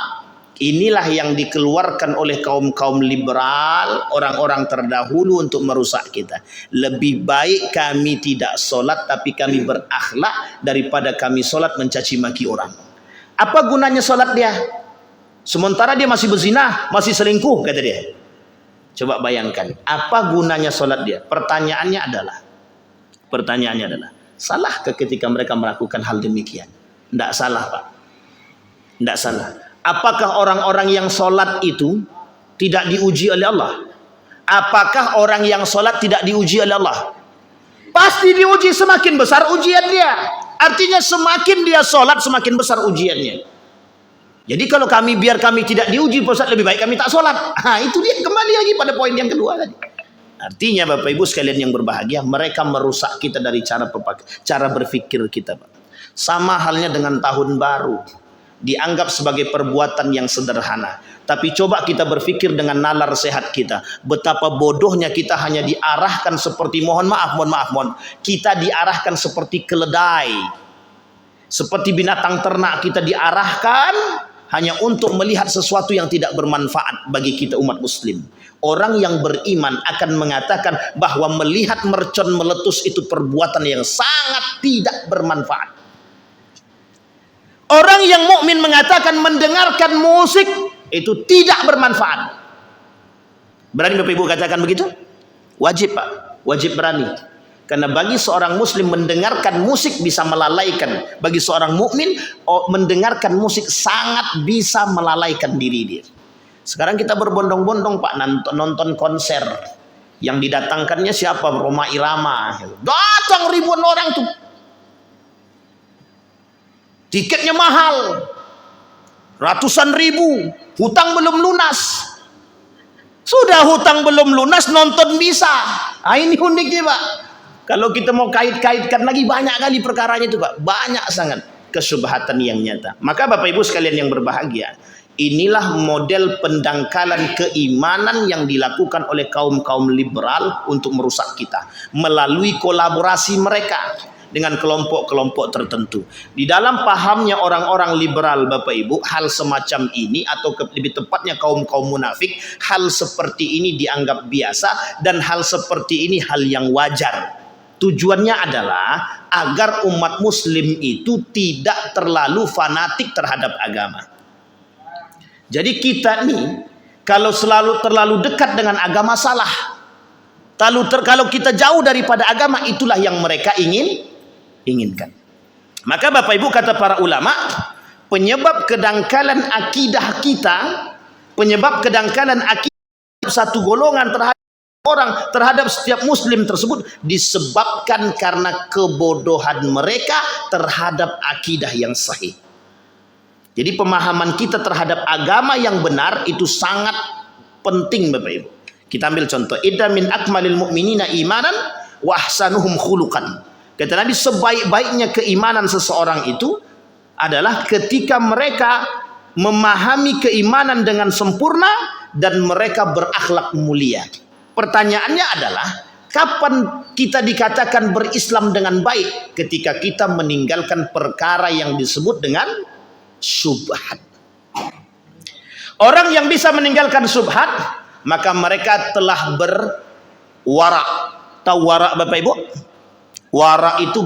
Inilah yang dikeluarkan oleh kaum-kaum liberal, orang-orang terdahulu untuk merusak kita. Lebih baik kami tidak solat tapi kami berakhlak daripada kami solat mencaci maki orang. Apa gunanya solat dia? Sementara dia masih berzina, masih selingkuh kata dia. Coba bayangkan, apa gunanya solat dia? Pertanyaannya adalah, salahkah ketika mereka melakukan hal demikian? Tidak salah Pak. Tidak salah. Apakah orang-orang yang sholat itu tidak diuji oleh Allah? Apakah orang yang sholat tidak diuji oleh Allah? Pasti diuji, semakin besar ujian dia. Artinya semakin dia sholat semakin besar ujiannya. Jadi kalau biar kami tidak diuji, Ustaz, lebih baik kami tak sholat. Itu dia kembali lagi pada poin yang kedua tadi. Artinya Bapak Ibu sekalian yang berbahagia, mereka merusak kita dari cara berpikir kita Pak. Sama halnya dengan tahun baru. Dianggap sebagai perbuatan yang sederhana. Tapi coba kita berpikir dengan nalar sehat kita. Betapa bodohnya kita hanya diarahkan seperti, mohon maaf. Kita diarahkan seperti keledai. Seperti binatang ternak kita diarahkan hanya untuk melihat sesuatu yang tidak bermanfaat bagi kita umat muslim. Orang yang beriman akan mengatakan bahwa melihat mercon meletus itu perbuatan yang sangat tidak bermanfaat. Orang yang mukmin mengatakan mendengarkan musik itu tidak bermanfaat. Berani Bapak Ibu katakan begitu? Wajib Pak, wajib berani. Karena bagi seorang muslim mendengarkan musik bisa melalaikan. Bagi seorang mukmin mendengarkan musik sangat bisa melalaikan diri dia. Sekarang kita berbondong-bondong Pak nonton konser. Yang didatangkannya siapa? Rhoma Irama. Datang ribuan orang tuh. Tiketnya mahal, ratusan ribu, hutang belum lunas. Sudah hutang belum lunas, nonton bisa. Ini uniknya Pak. Kalau kita mau kait-kaitkan lagi, banyak kali perkaranya itu Pak. Banyak sangat kesubhatan yang nyata. Maka Bapak Ibu sekalian yang berbahagia, inilah model pendangkalan keimanan yang dilakukan oleh kaum-kaum liberal untuk merusak kita. Melalui kolaborasi mereka dengan kelompok-kelompok tertentu. Di dalam pahamnya orang-orang liberal Bapak Ibu, hal semacam ini atau lebih tepatnya kaum-kaum munafik, hal seperti ini dianggap biasa dan hal seperti ini hal yang wajar. Tujuannya adalah agar umat muslim itu tidak terlalu fanatik terhadap agama. Jadi kita nih kalau selalu terlalu dekat dengan agama salah. Kalau kita jauh daripada agama, itulah yang mereka inginkan. Maka Bapak Ibu kata para ulama, penyebab kedangkalan akidah kita, penyebab kedangkalan akidah satu golongan terhadap setiap muslim tersebut disebabkan karena kebodohan mereka terhadap akidah yang sahih. Jadi pemahaman kita terhadap agama yang benar itu sangat penting Bapak Ibu. Kita ambil contoh, idza min akmalil mu'minina imanan wa ahsanuhum khuluqan. Kata Nabi, sebaik-baiknya keimanan seseorang itu adalah ketika mereka memahami keimanan dengan sempurna dan mereka berakhlak mulia. Pertanyaannya adalah, kapan kita dikatakan berislam dengan baik? Ketika kita meninggalkan perkara yang disebut dengan syubhat. Orang yang bisa meninggalkan syubhat, maka mereka telah berwara. Tahu wara Bapak Ibu? Wara itu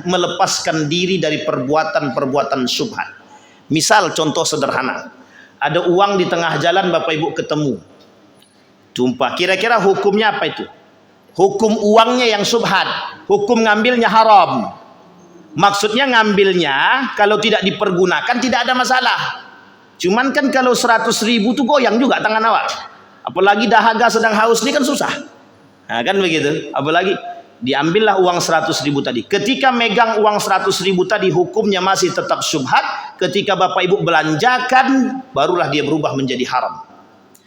melepaskan diri dari perbuatan-perbuatan syubhat. Misal contoh sederhana, ada uang di tengah jalan Bapak Ibu ketemu, jumpa, kira-kira hukumnya apa itu? Hukum uangnya yang syubhat, hukum ngambilnya haram. Maksudnya ngambilnya kalau tidak dipergunakan tidak ada masalah. Cuman kan kalau 100.000 tuh goyang juga tangan awak. Apalagi dahaga sedang haus ini kan susah. Nah, kan begitu. Apalagi diambillah uang 100.000 tadi. Ketika megang uang 100.000 tadi hukumnya masih tetap syubhat. Ketika Bapak Ibu belanjakan barulah dia berubah menjadi haram.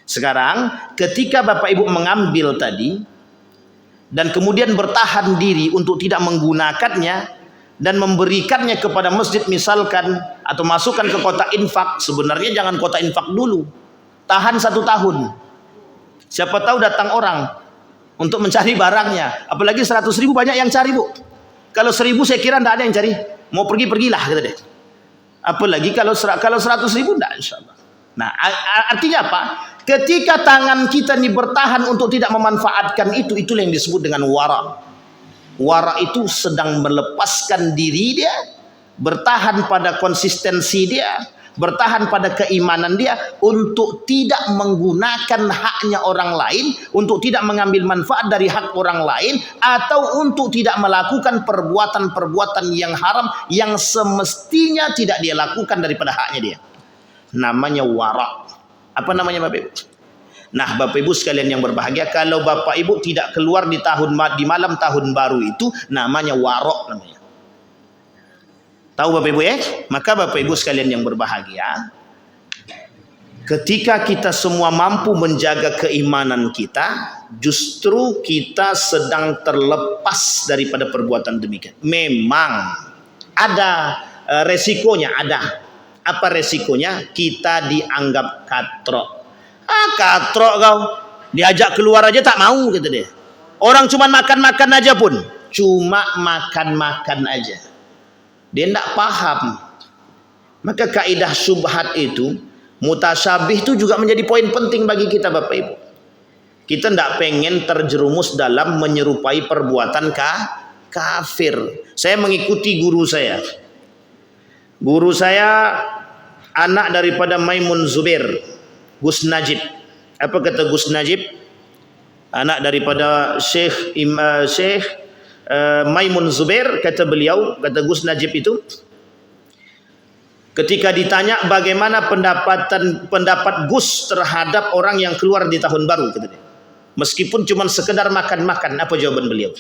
Sekarang ketika Bapak Ibu mengambil tadi dan kemudian bertahan diri untuk tidak menggunakannya dan memberikannya kepada masjid misalkan, atau masukkan ke kotak infak, sebenarnya jangan kotak infak dulu, tahan 1 tahun. Siapa tahu datang orang untuk mencari barangnya, apalagi 100.000 banyak yang cari Bu. Kalau 1.000 saya kira tidak ada yang cari, mau pergi-pergilah gitu deh. Apalagi kalau 100.000 tidak, insyaallah. Nah, artinya apa? Ketika tangan kita ini bertahan untuk tidak memanfaatkan itulah yang disebut dengan wara. Wara itu sedang melepaskan diri dia, bertahan pada konsistensi dia, bertahan pada keimanan dia untuk tidak menggunakan haknya orang lain, untuk tidak mengambil manfaat dari hak orang lain, atau untuk tidak melakukan perbuatan-perbuatan yang haram yang semestinya tidak dia lakukan daripada haknya dia. Namanya wara. Apa namanya Bapak Ibu? Nah Bapak Ibu sekalian yang berbahagia, kalau Bapak Ibu tidak keluar di malam tahun baru itu namanya warok namanya. Tahu Bapak Ibu ya? Maka Bapak Ibu sekalian yang berbahagia, ketika kita semua mampu menjaga keimanan kita, justru kita sedang terlepas daripada perbuatan demikian. Memang ada resikonya, ada. Apa resikonya? Kita dianggap katrok. Katrok kau, diajak keluar aja tak mau gitu deh. Orang cuma makan-makan aja pun, cuma makan-makan aja, dia tidak paham. Maka kaidah syubhat itu, mutasyabih itu juga menjadi poin penting bagi kita Bapak Ibu. Kita tidak pengen terjerumus dalam menyerupai perbuatan kafir. Saya mengikuti guru saya. Guru saya anak daripada Maimun Zubair, Gus Najib. Apa kata Gus Najib? Anak daripada Syekh Maimun Zubair, kata beliau, kata Gus Najib itu, ketika ditanya bagaimana pendapat Gus terhadap orang yang keluar di tahun baru, kata dia, meskipun cuma sekedar makan-makan, apa jawaban beliau?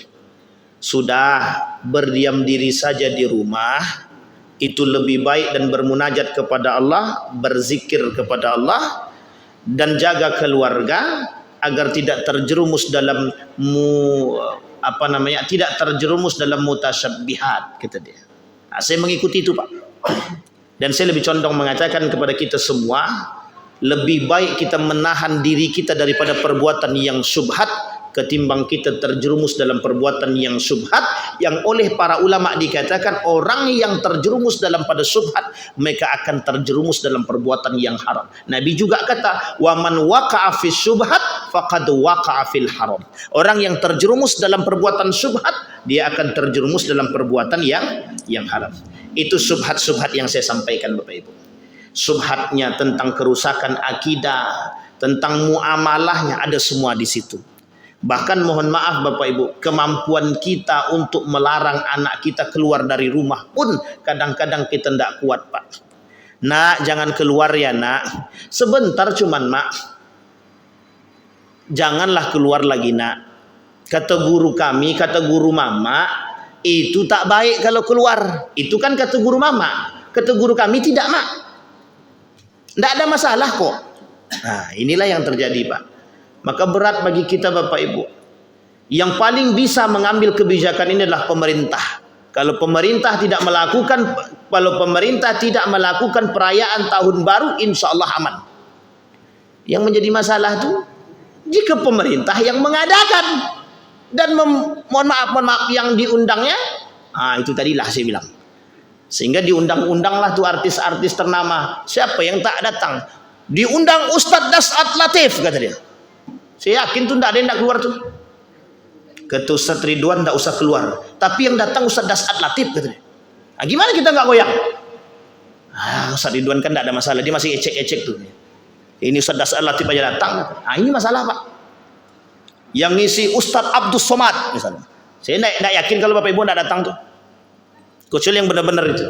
Sudah, berdiam diri saja di rumah, itu lebih baik, dan bermunajat kepada Allah, berzikir kepada Allah, dan jaga keluarga agar tidak terjerumus dalam tidak terjerumus dalam mutasyabbihat, kata dia. Nah, saya mengikuti itu, Pak. Dan saya lebih condong mengatakan kepada kita semua, lebih baik kita menahan diri kita daripada perbuatan yang syubhat ketimbang kita terjerumus dalam perbuatan yang syubhat, yang oleh para ulama dikatakan orang yang terjerumus dalam pada syubhat mereka akan terjerumus dalam perbuatan yang haram. Nabi juga kata, wa man waqa'a fi syubhat faqad waqa'a fil haram. Orang yang terjerumus dalam perbuatan syubhat dia akan terjerumus dalam perbuatan yang haram. Itu syubhat-syubhat yang saya sampaikan, Bapak Ibu. Syubhatnya tentang kerusakan akidah, tentang muamalahnya, ada semua di situ. Bahkan mohon maaf Bapak Ibu, kemampuan kita untuk melarang anak kita keluar dari rumah pun kadang-kadang kita tidak kuat, Pak. Nak, jangan keluar ya nak. Sebentar cuman, Mak. Janganlah keluar lagi, nak. Kata guru kami, kata guru mama, itu tak baik kalau keluar. Itu kan kata guru mama. Kata guru kami tidak, Mak. Tidak ada masalah kok. Nah, inilah yang terjadi, Pak. Maka berat bagi kita Bapak Ibu. Yang paling bisa mengambil kebijakan ini adalah pemerintah. Kalau pemerintah tidak melakukan perayaan tahun baru, insya Allah aman. Yang menjadi masalah itu jika pemerintah yang mengadakan dan mohon maaf yang diundangnya, itu tadilah saya bilang. Sehingga diundang-undanglah tuh artis-artis ternama. Siapa yang tak datang? Diundang Ustadz Dasat Latif, kata dia. Saya yakin tuh tidak ada yang nak keluar tuh. Kata Ustadz Ridwan tidak usah keluar. Tapi yang datang Ustadz Dasat Latif, kata dia. Gimana kita nggak goyang? Ustadz Ridwan kan tidak ada masalah. Dia masih ecek-ecek tuh. Ini Ustadz Dasat Latif aja datang. Ini masalah, Pak. Yang ngisi Ustadz Abdus Somad misalnya. Saya tidak yakin kalau Bapak Ibu tidak datang tuh. Kecuali yang benar-benar itu.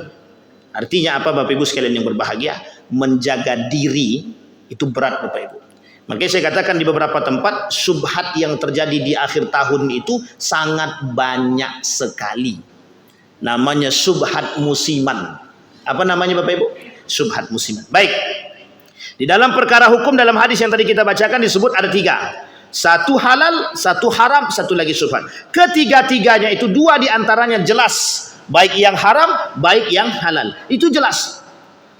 Artinya apa Bapak Ibu sekalian yang berbahagia? Menjaga diri itu berat Bapak Ibu. Makanya saya katakan di beberapa tempat syubhat yang terjadi di akhir tahun itu sangat banyak sekali. Namanya syubhat musiman. Apa namanya Bapak Ibu? Syubhat musiman. Baik. Di dalam perkara hukum dalam hadis yang tadi kita bacakan disebut ada 3. Satu halal, satu haram, satu lagi syubhat. Ketiga-tiganya itu 2 diantaranya jelas. Baik yang haram, baik yang halal. Itu jelas.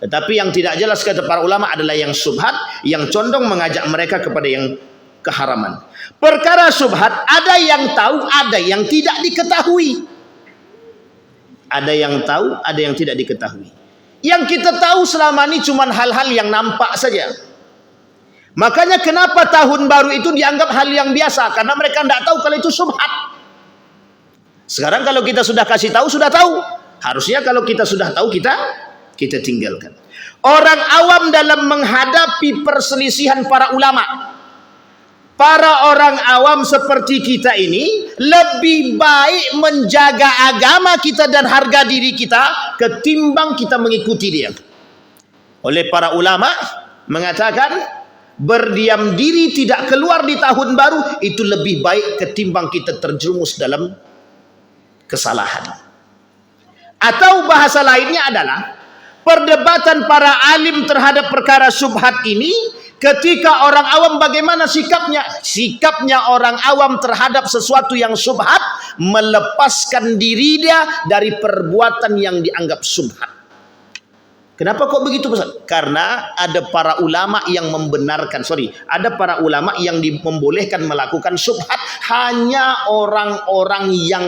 Tetapi yang tidak jelas kata para ulama adalah yang syubhat, yang condong mengajak mereka kepada yang keharaman. Perkara syubhat ada yang tahu, ada yang tidak diketahui. Ada yang tahu, ada yang tidak diketahui. Yang kita tahu selama ini cuma hal-hal yang nampak saja. Makanya kenapa tahun baru itu dianggap hal yang biasa? Karena mereka tidak tahu kalau itu syubhat. Sekarang kalau kita sudah kasih tahu, sudah tahu. Harusnya kalau kita sudah tahu, kita tinggalkan. Orang awam dalam menghadapi perselisihan para ulama, para orang awam seperti kita ini lebih baik menjaga agama kita dan harga diri kita ketimbang kita mengikuti dia. Oleh para ulama mengatakan berdiam diri tidak keluar di tahun baru itu lebih baik ketimbang kita terjerumus dalam kesalahan. Atau bahasa lainnya adalah perdebatan para alim terhadap perkara syubhat ini, ketika orang awam bagaimana sikapnya? Sikapnya orang awam terhadap sesuatu yang syubhat, melepaskan diri dia dari perbuatan yang dianggap syubhat. Kenapa kok begitu Ustaz? Karena ada para ulama yang membenarkan, ada para ulama yang membolehkan melakukan syubhat hanya orang-orang yang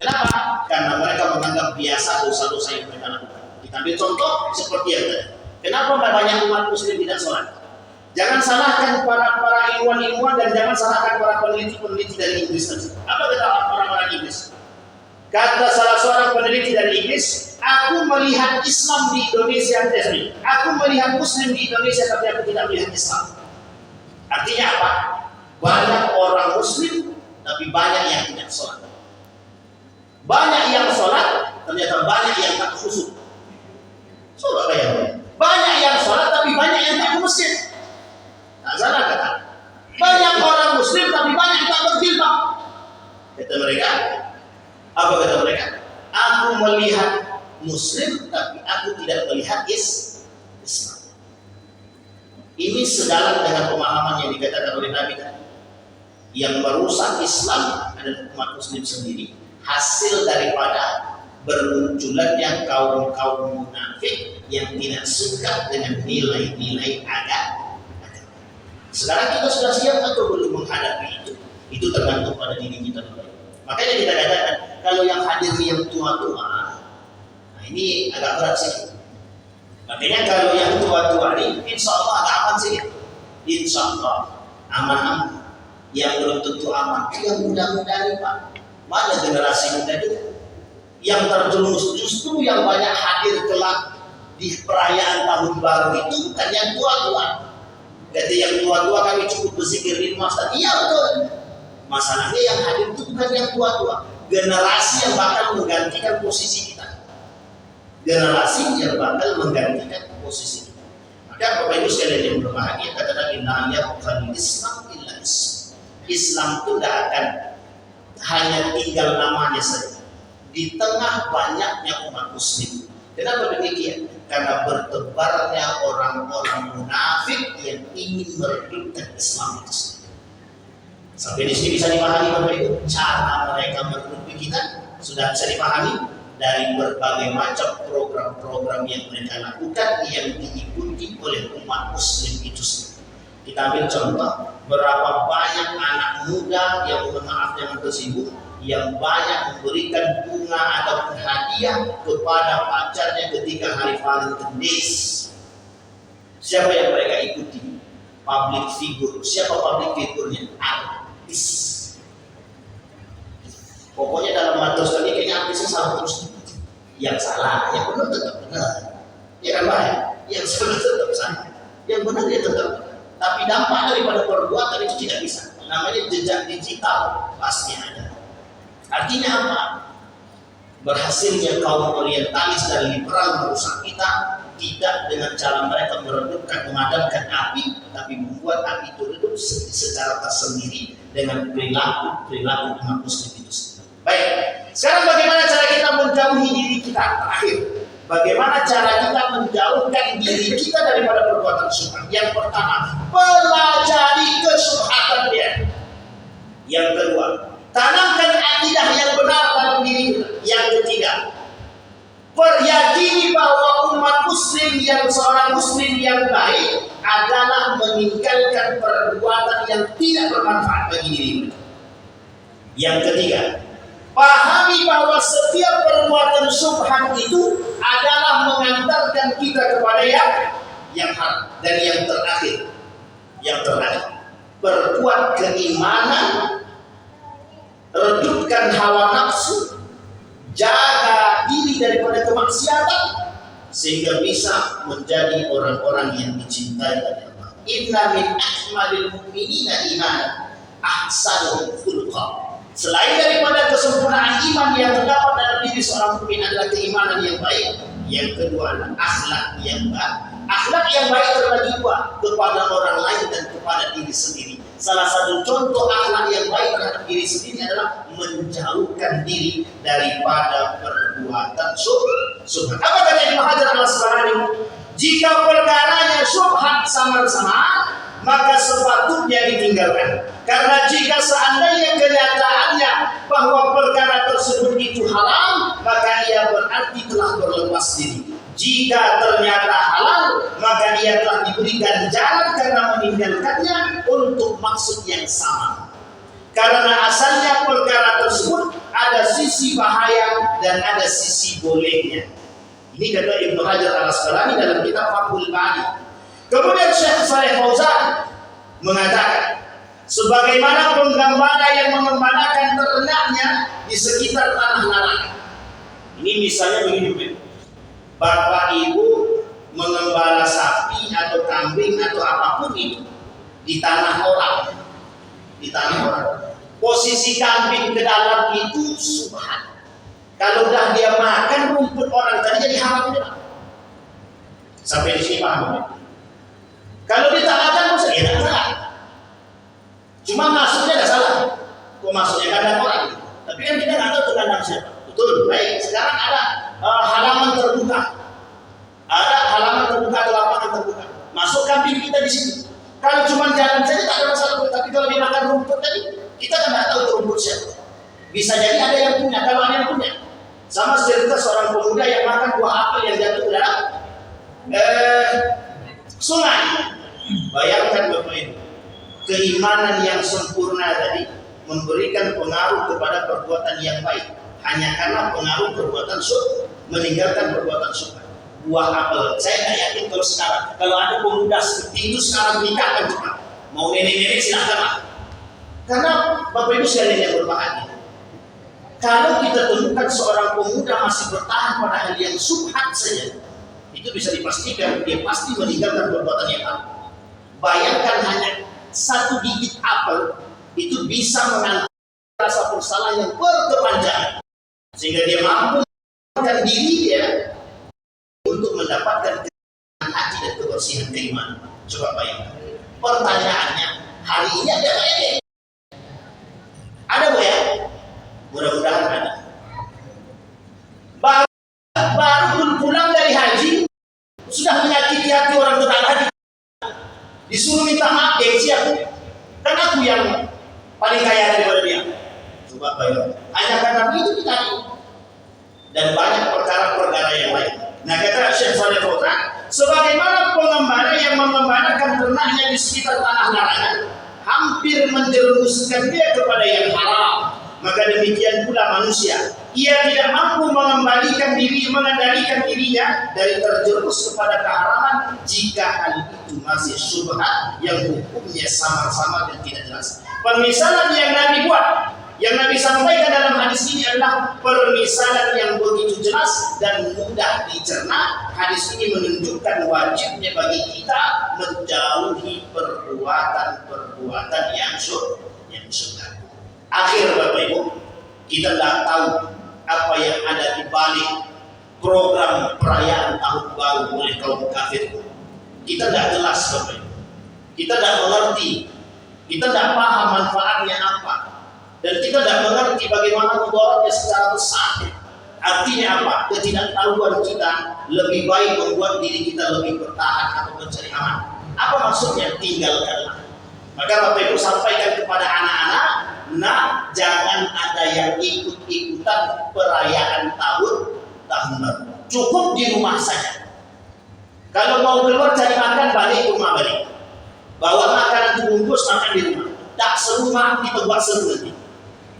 Kenapa? Karena mereka menganggap biasa dosa-dosa yang mereka lakukan. Kita ambil contoh seperti yang tadi. Kenapa banyak umat muslim tidak sholat? Jangan salahkan para ilmuwan-ilmuwan dan jangan salahkan para peneliti-peneliti dari Inggris tadi. Apa kata orang-orang Inggris? Kata salah seorang peneliti dari Inggris, aku melihat Islam di Indonesia, aku melihat Muslim di Indonesia, tapi aku tidak melihat Islam. Artinya apa? Banyak orang Muslim, tapi banyak yang tidak sholat. Banyak yang sholat, ternyata banyak yang tak khusyuk. Coba bayangkan. Banyak yang sholat, tapi banyak yang tak ke masjid. Tak salah kata. Banyak orang Muslim, tapi banyak yang tak berjilbab. Kata mereka, apa kata mereka? Aku melihat Muslim, tapi aku tidak melihat Islam. Ini sedalam dengan pemahaman yang dikatakan oleh Nabi tadi. Yang merusak Islam adalah umat Muslim sendiri. Hasil daripada bermunculannya kaum-kaum munafik yang tidak suka dengan nilai-nilai agama. Sekarang kita sudah siap atau belum menghadapi itu? Itu tergantung pada diri kita dulu. Makanya kita katakan kalau yang hadir yang tua-tua, nah ini agak berat sih. Makanya kalau yang tua-tua ini, insya Allah agak aman sih. Insya Allah aman-aman. Yang belum tentu aman, yang muda-muda nih Pak. Mana generasi muda itu? Yang terjerumus justru yang banyak hadir kelak di perayaan tahun baru itu bukan yang tua-tua. Jadi yang tua-tua kami cukup berzikir di masjid. Iya betul. Masalahnya yang hadir itu bukan yang tua-tua. Generasi yang bakal menggantikan posisi kita. Generasi yang bakal menggantikan posisi kita. Maka Bapak Ibu sekalian yang berbahagia, kata Nabi, la yabqal Islam illa Islam. Islam itu tidak akan hanya tinggal namanya saja di tengah banyaknya umat muslim. Kenapa demikian? Karena bertebarnya orang-orang munafik yang ingin meredupkan Islam itu sendiri. Sampai di sini bisa dipahami Bapak Ibu, cara mereka meredupi kita sudah bisa dipahami dari berbagai macam program-program yang mereka lakukan yang diikuti oleh umat muslim itu sendiri. Kita ambil contoh, berapa banyak anak muda yang mohon maaf yang tersibuk, yang banyak memberikan bunga ataupun hadiah kepada pacarnya ketika hari Valentine Days. Siapa yang mereka ikuti? Public figure. Siapa public figurnya? Artis. Pokoknya dalam matos tadi kayaknya artisnya salah terus. Yang salah, yang benar tetap benar. Ya kan Pak? Yang salah tetap salah. Yang benar dia tetap benar. Tapi dampak daripada perbuatan itu tidak bisa. Namanya jejak digital pasti ada. Artinya apa? Berhasilnya kaum orientalis dan liberal merusak kita tidak dengan cara mereka meredupkan, memadamkan api, tapi membuat api itu redup secara tersendiri dengan perilaku umat muslim itu sendiri. Baik, sekarang bagaimana cara kita menjauhi diri kita? Terakhir, bagaimana cara kita menjauhkan diri kita daripada perbuatan syubhat? Yang pertama, pelajari kesyubhatan dia. Yang kedua, tanamkan akidah yang benar dalam diri kita. Yang ketiga, yakini bahwa umat muslim yang seorang muslim yang baik adalah meninggalkan perbuatan yang tidak bermanfaat bagi diri kita. Yang ketiga, pahami bahwa setiap perbuatan syubhat itu adalah mengantarkan kita kepada yang haram. Dan yang terakhir, berbuat keimanan, redupkan hawa nafsu, jaga diri daripada kemaksiatan, sehingga bisa menjadi orang-orang yang dicintai oleh Allah. Inna min akmalil mu'minina imanan ahsanuhum khuluqan. Selain daripada kesempurnaan iman yang terdapat dalam diri seorang mukmin adalah keimanan yang baik, yang kedua adalah akhlak yang baik. Akhlak yang baik terbagi dua, kepada orang lain dan kepada diri sendiri. Salah satu contoh akhlak yang baik terhadap diri sendiri adalah menjauhkan diri daripada perbuatan syubhat. Apa kata Ibnu Hajar al-Asqalani? Jika perkaranya syubhat samar-samar, maka sepatutnya ditinggalkan. Karena jika seandainya kenyataannya bahwa perkara tersebut itu haram, maka ia berarti telah berlepas diri. Jika ternyata halal, maka ia telah diberikan jalan karena meninggalkannya untuk maksud yang sama. Karena asalnya perkara tersebut ada sisi bahaya dan ada sisi bolehnya. Ini kata Ibnu Hajar Al-Asqalani dalam kitab Fathul Bari. Kemudian Syekh Shalih Fauzan mengatakan, sebagaimana penggembala yang mengembalakan ternaknya di sekitar tanah larangan. Ini misalnya begini, bapak ibu mengembala sapi atau kambing atau apapun itu di tanah orang, posisi kambing ke dalam itu subhan. Kalau dah dia makan rumput orang tadi jadi haram juga. Sampai di sini paham? Kalau dia tak makan pun dia tak salah. Cuma masuknya ada salah. Kok masuknya kandang orang? Tapi kan kita nggak tahu itu kandang siapa. Betul, baik. Sekarang ada halaman terbuka. Ada halaman terbuka atau lapangan terbuka. Masuk kambing kita di sini. Kalau cuma jalan saja tak ada masalah. Tapi kalau dia makan rumput tadi, kita kan nggak tahu itu rumput siapa. Bisa jadi ada yang punya. Kalau ada yang punya, sama cerita seorang pemuda yang makan buah apel yang jatuh ke dalam sungai. Bayangkan Bapak Ibu, keimanan yang sempurna tadi memberikan pengaruh kepada perbuatan yang baik hanya karena pengaruh perbuatan meninggalkan perbuatan syubhat. Buah apel, saya tidak yakin kalau sekarang, kalau ada pemuda seperti itu sekarang nikah kan cepat, mau nenek-nenek silakanlah. Karena Bapak Ibu sekalian yang berbahagia, kalau kita temukan seorang pemuda masih bertahan pada hal yang syubhat saja, itu bisa dipastikan dia pasti meninggalkan perbuatan yang baik. Bayangkan hanya satu gigit apel itu bisa mengangkat rasa bersalah yang berkepanjangan sehingga dia mampu menempatkan diri dia untuk mendapatkan ketenangan hati dan kebersihan keimanan. Coba bayangkan. Pertanyaannya, hari ini ada nggak ya? Ada Bu ya? Mudah-mudahan ada. Baru pulang dari haji sudah menyakiti hati orang tetangga haji. Disuruh minta maaf, gengsi aku. Kan aku yang paling kaya daripada dia. Coba bayangkan. Hanya karena itu kita dan banyak perkara-perkara yang lain. Nah kata Syekh Shalih Fauzan, sebagaimana pengembala yang mengembalakan ternaknya di sekitar tanah larangan, hampir menjerumuskan dia kepada yang haram. Maka demikian pula manusia, ia tidak mampu mengendalikan dirinya dari terjerumus kepada keharaman jika hal itu masih syubhat yang hukumnya samar-samar dan tidak jelas. Permisalan yang Nabi buat, yang Nabi sampaikan dalam hadis ini adalah permisalan yang begitu jelas dan mudah dicerna. Hadis ini menunjukkan wajibnya bagi kita menjauhi perbuatan-perbuatan yang syubhat. Akhir Bapak Ibu, kita tidak tahu apa yang ada di balik program perayaan tahun baru oleh kaum kafir. Kita tidak jelas Bapak Ibu. Kita tidak mengerti. Kita tidak paham manfaatnya apa. Dan kita tidak mengerti bagaimana mudharatnya secara besar. Artinya apa? Ketidaktahuan kita lebih baik membuat diri kita lebih bertahan atau mencari aman. Apa maksudnya? Tinggalkanlah. Maka Bapak Ibu sampaikan kepada anak-anak, nah, jangan ada yang ikut-ikutan perayaan tahun baru. Cukup di rumah saja. Kalau mau keluar cari makan, balik rumah balik. Bawa makanan dibungkus, makan di rumah. Tak serumah, kita buat seru nanti.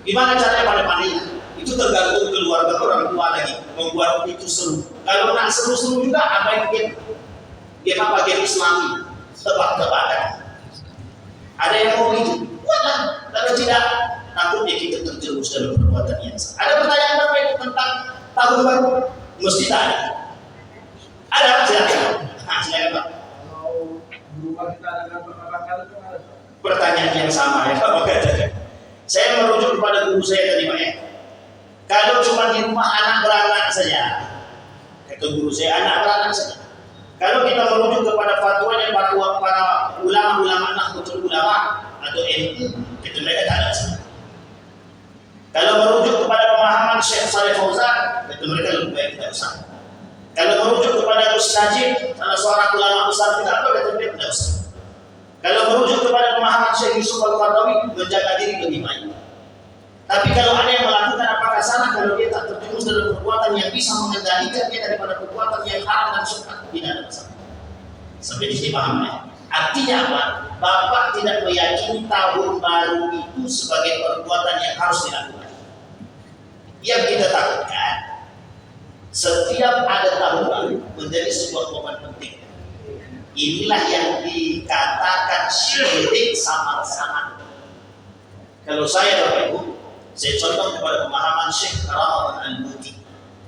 Gimana caranya pada pandainya? Itu tergantung keluarga orang tua lagi. Membuat itu seru. Kalau nak seru-seru juga, apa yang game? Game apa? Game Islami. Tebak-tebakan. Ada yang mau gitu? Buatlah. Kalau tidak, takutnya kita terjerumus dalam perbuatan yang salah. Ada pertanyaan apa itu tentang tahun baru? Mesti tak ada. Ada? Silakan. Silakan Pak. Kalau di rumah kita ada perkara itu ada. Pertanyaan yang sama ya Pak. Saya merujuk kepada guru saya tadi Pak ya. Kalau cuma di rumah anak beranak saja, kata guru saya anak beranak saja. Kalau kita merujuk kepada fatwanya para ulama-ulama Nahdlatul Ulama atau NU, itu mereka tak ada masalah. Kalau merujuk kepada pemahaman Syekh Shalih Fauzan, itu mereka lebih baik tidak usah. Kalau merujuk kepada Gus Najib, salah seorang ulama besar kita apa, kata mereka tidak usah. Kalau merujuk kepada pemahaman Syekh Yusuf Al-Qaradawi, menjaga diri lebih baik. Tapi kalau ada yang melakukan apakah salah kalau dia tak terjerumus dalam perbuatan yang bisa mengendalikan dia daripada perbuatan yang haram dan syubhat, tidak ada masalah. Sampai di sini paham ya? Artinya apa? Bapak tidak meyakini tahun baru itu sebagai perbuatan yang harus dilakukan. Yang kita takutkan setiap ada tahun baru menjadi sebuah momen penting. Inilah yang dikatakan syirik samar-samar. Kalau saya Bapak Ibu, saya contoh kepada pemahaman Syekh Ramadan Al-Buti,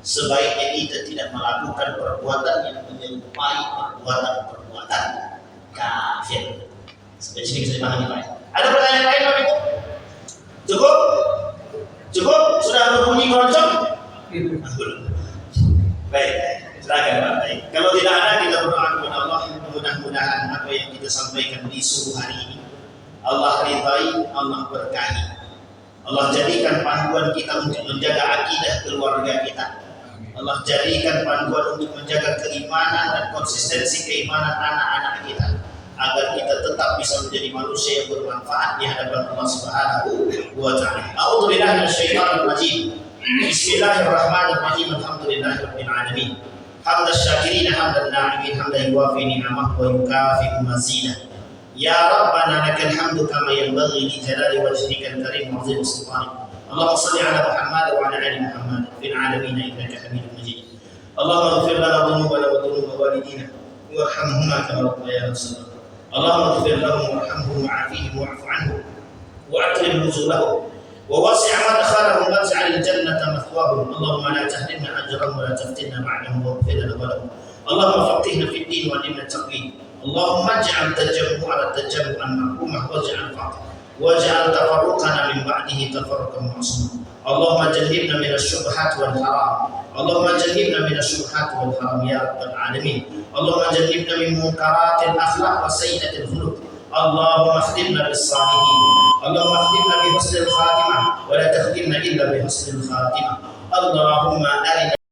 sebaiknya kita tidak melakukan perbuatan yang menyerupai perbuatan kafir. Sampai sini bisa dipahami Pak. Ada pertanyaan lain Bapak Ibu? Cukup? Cukup? Sudah berbunyi keroncong? Baik, silakan Pak. Baik. Kalau tidak ada, kita berdoa kepada Allah, mudah-mudahan apa yang kita sampaikan di subuh hari ini Allah ridai, Allah berkahi. Allah jadikan panduan kita untuk menjaga akidah keluarga kita. Allah jadikan panduan untuk menjaga keimanan dan konsistensi keimanan anak-anak kita, agar kita tetap bisa menjadi manusia yang bermanfaat di hadapan Allah Subhanahu wa taala. A'udzu billahi minasyaitonir rajim. Bismillahirrahmanirrahim. Alhamdulillahirabbil alamin. Hamdan syakirin hamdan na'imin hamdan yuwafi ni'amahu wa yukafi mazidah. Ya Rabbana lakal hamdu kama yanbaghi li jalali wajhikal karim wa 'azimi sultanik. Allahumma shalli ala Muhammad wa ala ali Muhammad fil alamin innaka Hamidum Majid. Allahumma ighfir lana dhunubana wa dhunuba walidina warhamhuma kama rabbayana shaghira. Allahumma ighfir lahum warhamhum wa'afihim wa'fu 'anhum wa akrim nuzulahum wa wasi' madkhalahum waj'al al-jannata mathwahum. Allahumma la tahrimna ajrahum wa la taftinna ba'dahum waghfir lana wa lahum. Allahumma faqihna fid din wa 'allimna at-taqwim. Allahumma ij'al tajammu'ana tajammu'an marhumah waj'al tafarruqana min ba'dihi tafarruqan ma'suma. Allahumma jannibna minasy syubhat wal haram. Allahumma jannibna minasy syubhat wal haram ya rabbal alamin. Allahumma jannibna min munkaratil akhlaq wa sayyi'atil khuluq. Allahumma khtimna bis salihin. Allahumma khtimna bi husnil khatimah wa la takhtimna illa bi husnil khatimah. Allahumma arina